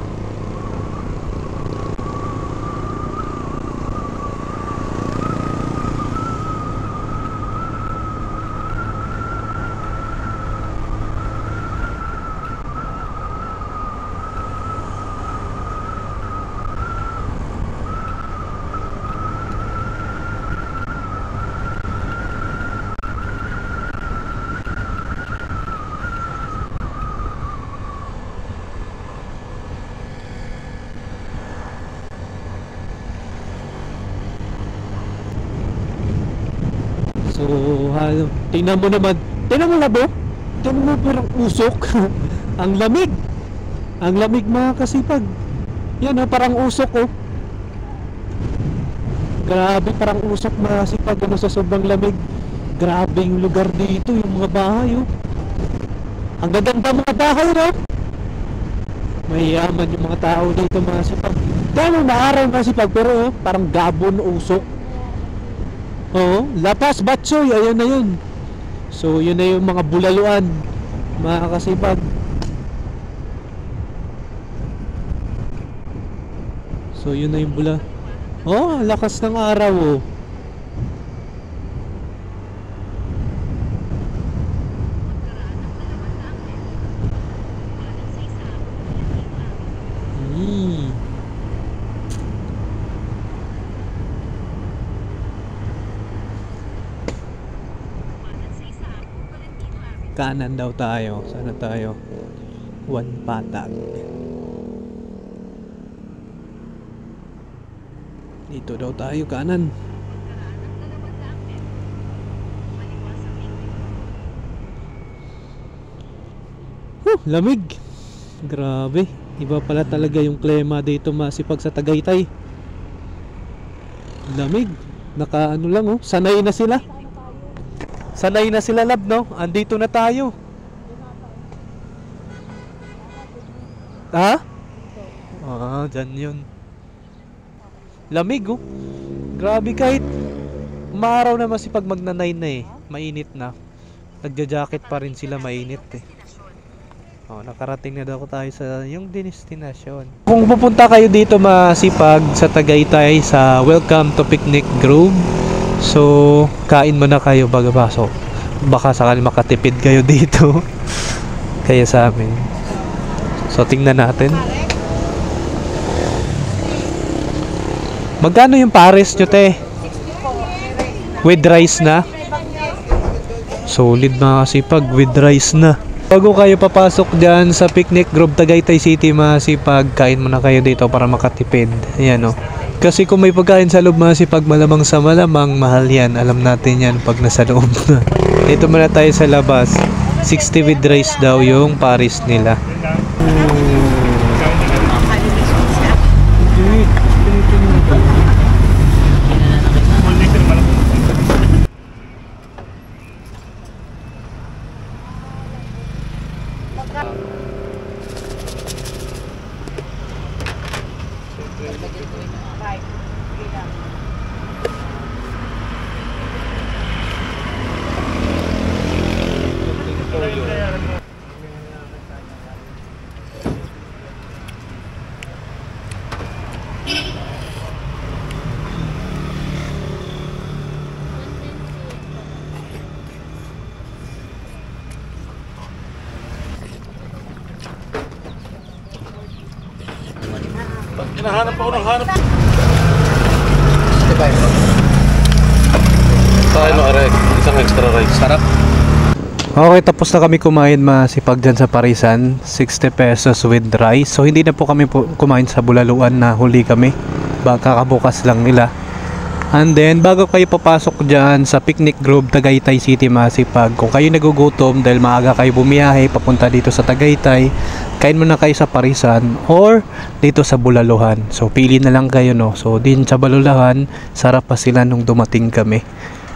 So, tingnan mo naman. Tingnan mo Labo. Tingnan mo parang usok. Ang lamig. Ang lamig mga kasipag. Yan parang usok Grabe, parang usok mga kasipag sa sobrang lamig. Grabe yung lugar dito, yung mga bahay Ang gaganda mga bahay Mayayaman yung mga tao dito mga kasipag. Dahil maaraw mga kasipag, pero parang gabon usok. La Paz, Batsoy, ayun na yun. So yun na yung mga bulaluan mga kasipag. So yun na yung lakas ng araw Kanan daw tayo. Sana tayo? One Patag. Dito daw tayo kanan. Lamig. Grabe. Iba pala talaga yung klima dito masipag sa Tagaytay. Lamig. Naka ano lang oh. Sanay na sila. Sanay na sila lab no. Andito na tayo. Ha? Ah, dyan yun. Lamig oh. Grabe kahit maaraw na masipag magna-9 na eh. Mainit na. Nagja-jacket pa rin sila, mainit eh. Oh, nakarating na daw tayo sa yung destinasyon. Kung pupunta kayo dito masipag sa Tagaytay sa Welcome to Picnic Grove. So, kain muna kayo bago pasok. Baka sakali makatipid kayo dito. Kaya sa amin. So, tingnan natin. Magkano yung pares nyo, te? With rice na? Solid mga kasipag, with rice na. Bago kayo papasok dyan sa Picnic Grove Tagaytay City, masipag, kain muna kayo dito para makatipid. Ayan o. Kasi kung may pagkain sa loob, masipag, malamang sa malamang, mahal yan. Alam natin yan pag nasa loob na. Dito muna tayo sa labas. 60 with rice daw yung pares nila. Hinahanap ako ng hanap. Tayo no, Arek. Isang extra rice. Sarap. Okay, tapos na kami kumain masipag dyan sa Parisan. 60 pesos with rice. So, hindi na po kami kumain sa Bulaluan na huli kami. Baka kakabukas lang nila. And then, bago kayo papasok dyan sa Picnic Grove, Tagaytay City, masipag. Kung kayo nagugutom dahil maaga kayo bumiyahe papunta dito sa Tagaytay, kain muna kayo sa Parisan or dito sa Bulaluhan. So, pili na lang kayo, no? So, din sa Bulaluhan, sarap pa sila nung dumating kami.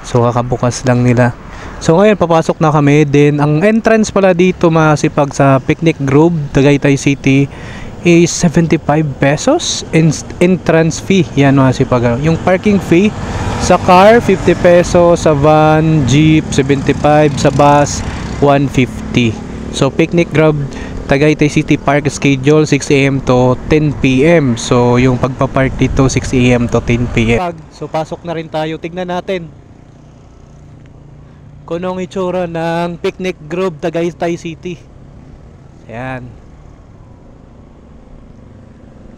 So, kakabukas lang nila. So, ngayon, papasok na kami. Then, ang entrance pala dito, masipag sa Picnic Grove, Tagaytay City, is 75 pesos entrance fee. Yan masipag. Yung parking fee sa car 50 pesos, sa van, jeep 75, sa bus 150. So Picnic Grove Tagaytay City Park schedule 6 AM to 10 PM. So yung pagpa-park dito 6 AM to 10 PM. So pasok na rin tayo. Tignan natin kung anong itsura ng Picnic Grove Tagaytay City. Ayan.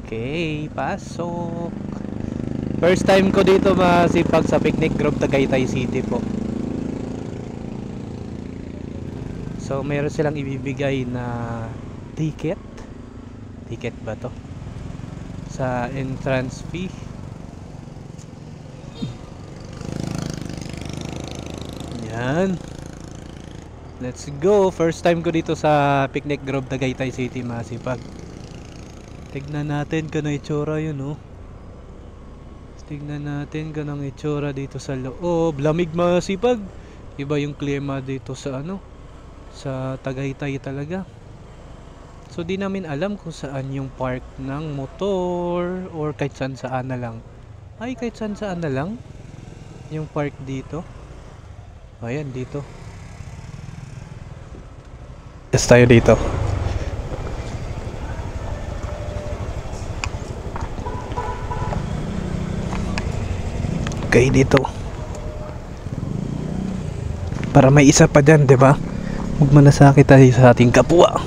Okay, pasok. First time ko dito masipag sa Picnic Grove Tagaytay City po. So meron silang ibibigay na ticket. Ticket ba to? Sa entrance fee. Yan. Let's go. First time ko dito sa Picnic Grove Tagaytay City masipag. Tignan natin kung anong itsura yun, oh. Tignan natin kung anong itsura dito sa loob. Lamig masipag. Iba yung klima dito sa ano, sa Tagaytay talaga. So di namin alam kung saan yung park ng motor or kahit saan na lang. Ay, kahit saan na lang yung park dito. Ayan, dito. Yes, tayo dito. Okay, dito. Para may isa pa dyan, 'di ba? Huwag manasakit tayo sa ating kapwa.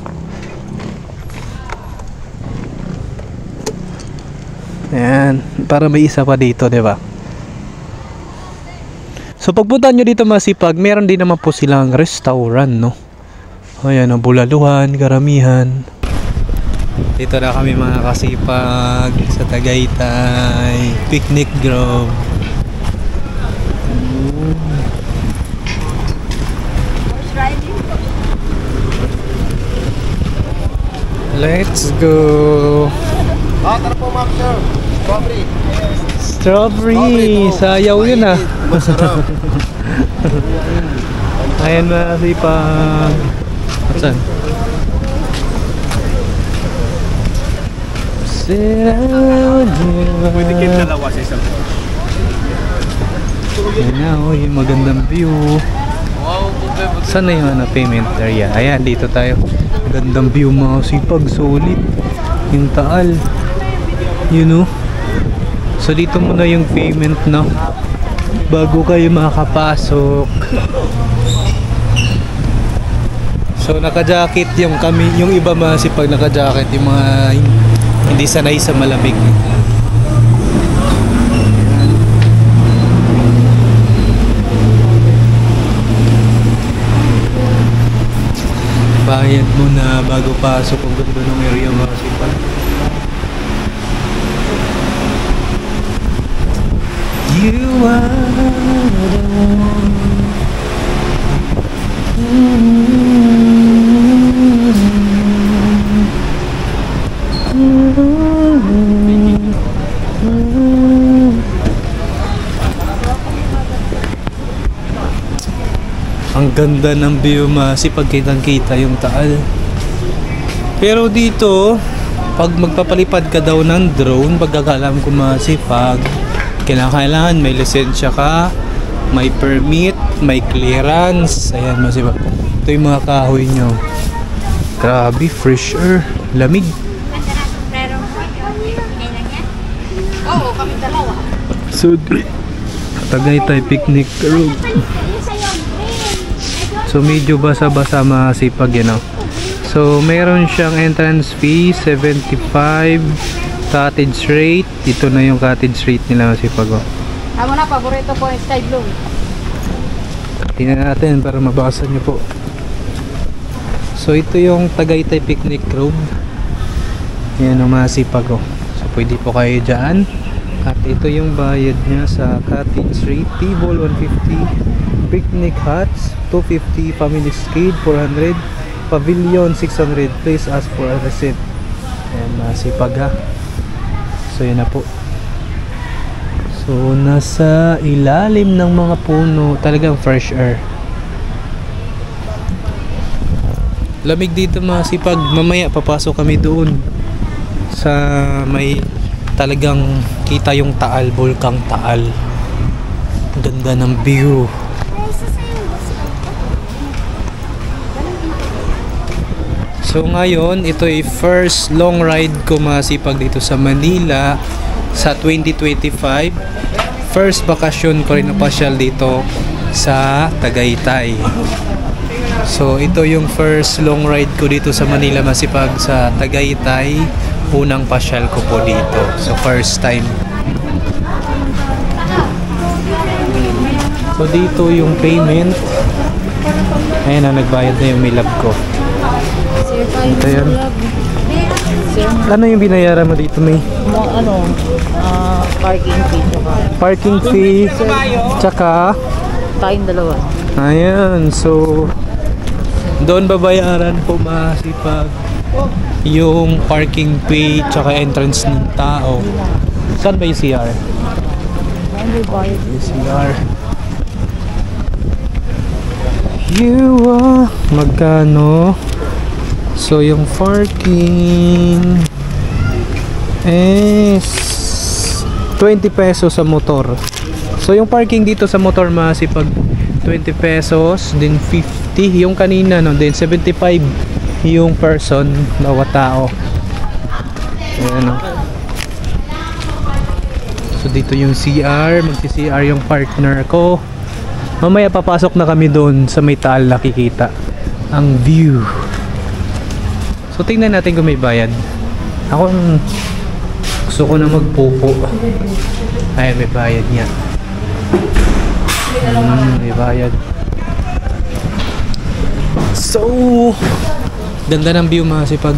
Ayan, para may isa pa dito, 'di ba? So pagpunta nyo dito masipag, meron din naman po silang restaurant, no? Ayan, ang Bulaluhan, karamihan. Dito na kami mga kasipag sa Tagaytay Picnic Grove. Let's go! Tara po, ma'am, sir. Strawberry. Strawberry! Sayaw yun ah. Masarap. Ayan mga kasipag. Saan? Pwede kayo dalawa sa isang. Ayan na, oh, yung magandang view. Saan na yung payment area? Ayan, dito tayo. Gandang view mga kasipag, solid. Yung Taal. You know? So dito muna yung payment na bago kayo makapasok. So naka-jacket yung kami, yung iba masipag naka-jacket, yung mga hindi sanay sa malamig. Bayad mo na bago pasok ang ganda ng area masipag. You are the one. Ang ganda ng view, masipag kitang-kita yung Taal. Pero dito, pag magpapalipad ka daw ng drone, pagkakalam ko masipag, kailangan may lisensya ka, may permit, may clearance. Ayan, masipag. Ito yung mga kahoy nyo. Grabe, fresh air, lamig. Oo, kami dalawa. So, Tagaytay Picnic Road. So medyo basa-basa masipag yun, no? So mayroon siyang entrance fee 75, cottage rate. Ito na yung cottage rate nila masipag, oh. Amo na, paborito ko yung sky blue. Tingnan natin para mabasa nyo po. So ito yung Tagaytay Picnic Road. Yan ang masipag, oh. So pwede po kayo dyan. At ito yung bayad niya sa cottage rate. Table 150, picnic huts 250, family skate 400, pavilion 600. Please ask for a receipt. Ayan, masipag ha. So yan na po. So nasa ilalim ng mga puno, talagang fresh air. Lamig dito masipag. Mamaya papasok kami doon sa may talagang kita yung Taal, Bulkang Taal. Ganda ng view. So ngayon, ito ay first long ride ko masipag dito sa Manila sa 2025. First bakasyon ko rin na pasyal dito sa Tagaytay. So ito yung first long ride ko dito sa Manila masipag sa Tagaytay. Unang pasyal ko po dito. So first time. So dito yung payment. Ayan na, nagbayad na yung milab ko. Ito yan. Ano yung binayaran mo dito, May? Parking fee. Parking fee. Tsaka Tayong dalawa. ayan. So doon babayaran po masipag yung parking fee tsaka entrance ng tao. Saan ba yung CR? Yung CR. You are magkano? So yung parking is 20 pesos sa motor. So yung parking dito sa motor masipag 20 pesos, din 50 yung kanina, no, din 75 yung person bawat tao. Ayan, no. So dito yung CR, magsi-CR yung partner ko. Mamaya papasok na kami doon sa may Taal, nakikita ang view. So tingnan natin kung may bayad. Ako gusto ko na magpupo. Ay, may bayad niya. May bayad. So ganda ng view masipag.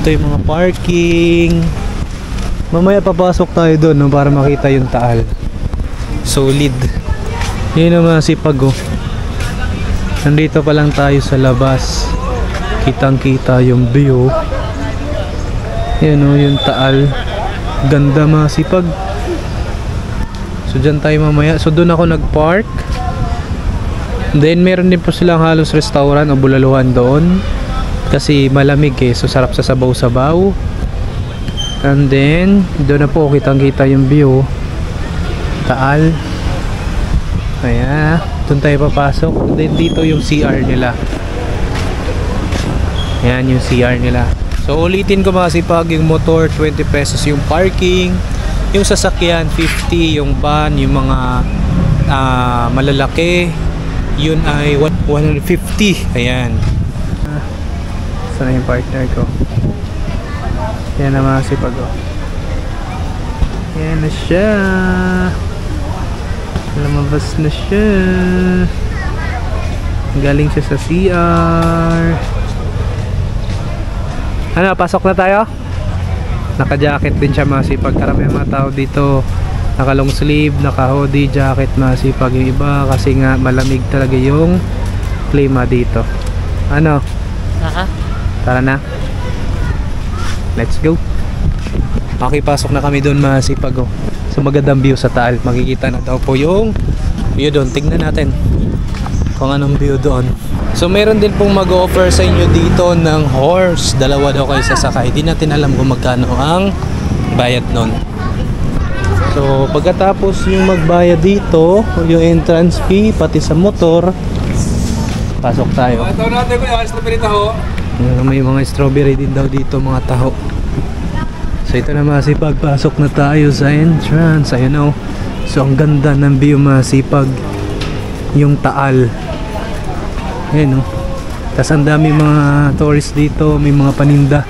Ito yung mga parking. Mamaya papasok tayo doon, no, para makita yung Taal. Solid. Yun ang mga sipag, oh. Nandito pa lang tayo sa labas. Kitang kita yung view. Yan, oh, yung Taal. Ganda, mga sipag. So dyan tayo mamaya. So doon ako nag-park. Then meron din po silang halos restaurant o bulaluhan doon. Kasi malamig eh. So sarap sa sabaw-sabaw. And then doon na po kitang-kita yung view. Taal. Ayan. Doon tayo papasok. And then dito yung CR nila. Ayan yung CR nila. So ulitin ko mga sipag, yung motor 20 pesos yung parking, yung sasakyan 50, yung van, yung mga malalaki yun ay 150. Ayan. Sana yung partner ko. Yan na mga sipag, oh. Yan na siya. Lumabas na siya. Galing siya sa CR. Ano, pasok na tayo? Naka-jacket din siya, masipag. Karamihan mga tao dito naka long sleeve, naka hoodie, jacket, masipag yung iba kasi nga malamig talaga yung klima dito. Ano? Tara na. Let's go. Okay, pasok na kami doon, masipag, oh. So magandang view sa Taal. Makikita na daw po yung view doon. Tingnan natin kung anong view doon. So meron din pong mag-offer sa inyo dito ng horse. Dalawa daw kayo sasakay. Hindi natin alam kung magkano ang bayad nun. So pagkatapos yung magbayad dito, yung entrance fee, pati sa motor, pasok tayo. May mga strawberry din daw dito, mga taho. So ito na, masipag, pasok na tayo sa entrance. Ayun, oh. So ang ganda ng view, masipag, yung Taal. Ayan, oh. Tas ang dami mga tourists dito, may mga paninda,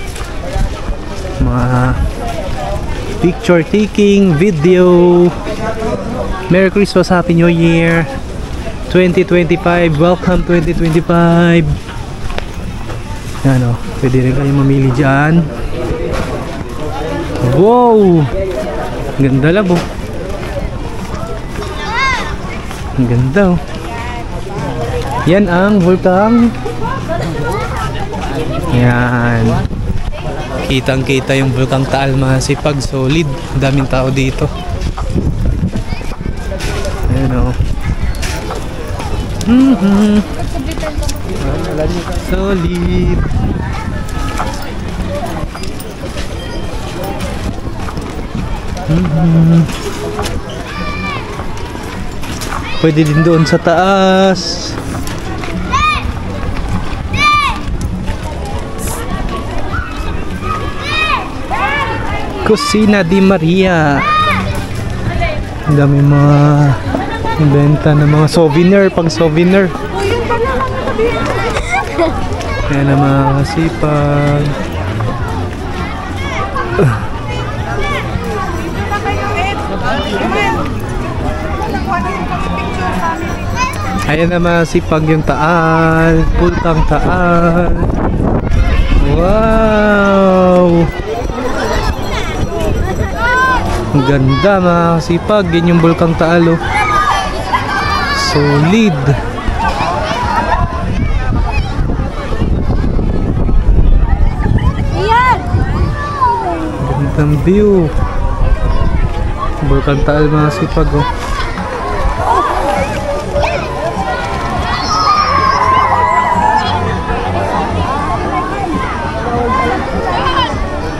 mga picture taking, video. Merry Christmas, Happy New Year 2025. Welcome 2025. Ayan, oh. Pwede rin kayo mamili dyan. Wow! Ganda labo. Ang ganda, oh. Yan ang vulkan. Yan. Kitang kita yung vulkan Taal, masipag, solid. Daming tao dito. Ayan, oh. Solid. Pwede din doon sa taas. Kusina di Maria. Ang dami mga benta ng mga souvenir, pang souvenir. Yan ang mga kasipag. Ayan na, masipag yung Taal, pultang Taal. Wow! Ang ganda, mga kasipag. Yan yung bulkang Taal, oh. Solid. Gandang view. Bulkang Taal, mga kasipag, oh.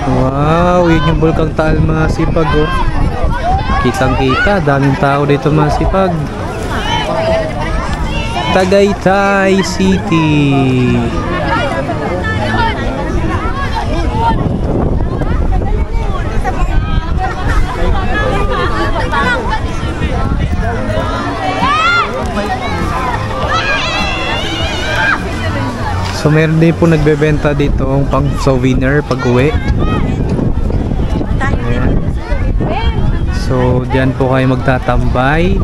Wow, yun yung bulkang Taal, mga sipag, oh. Kitang kita, daming tao dito, mga sipag. Tagaytay City. So meron din po nagbebenta dito ang pang souvenir pag uwi. Ayan. So diyan po kayo magtatambay.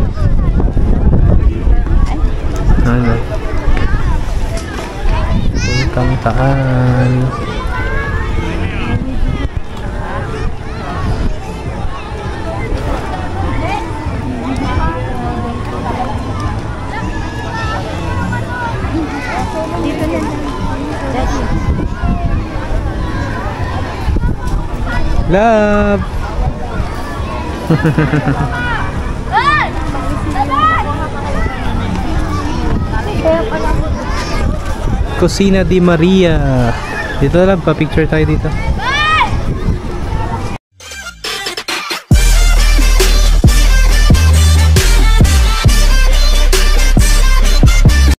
Ano? Puntang Taal. Love. Kusina di Maria. Dito lang, pa-picture tayo dito.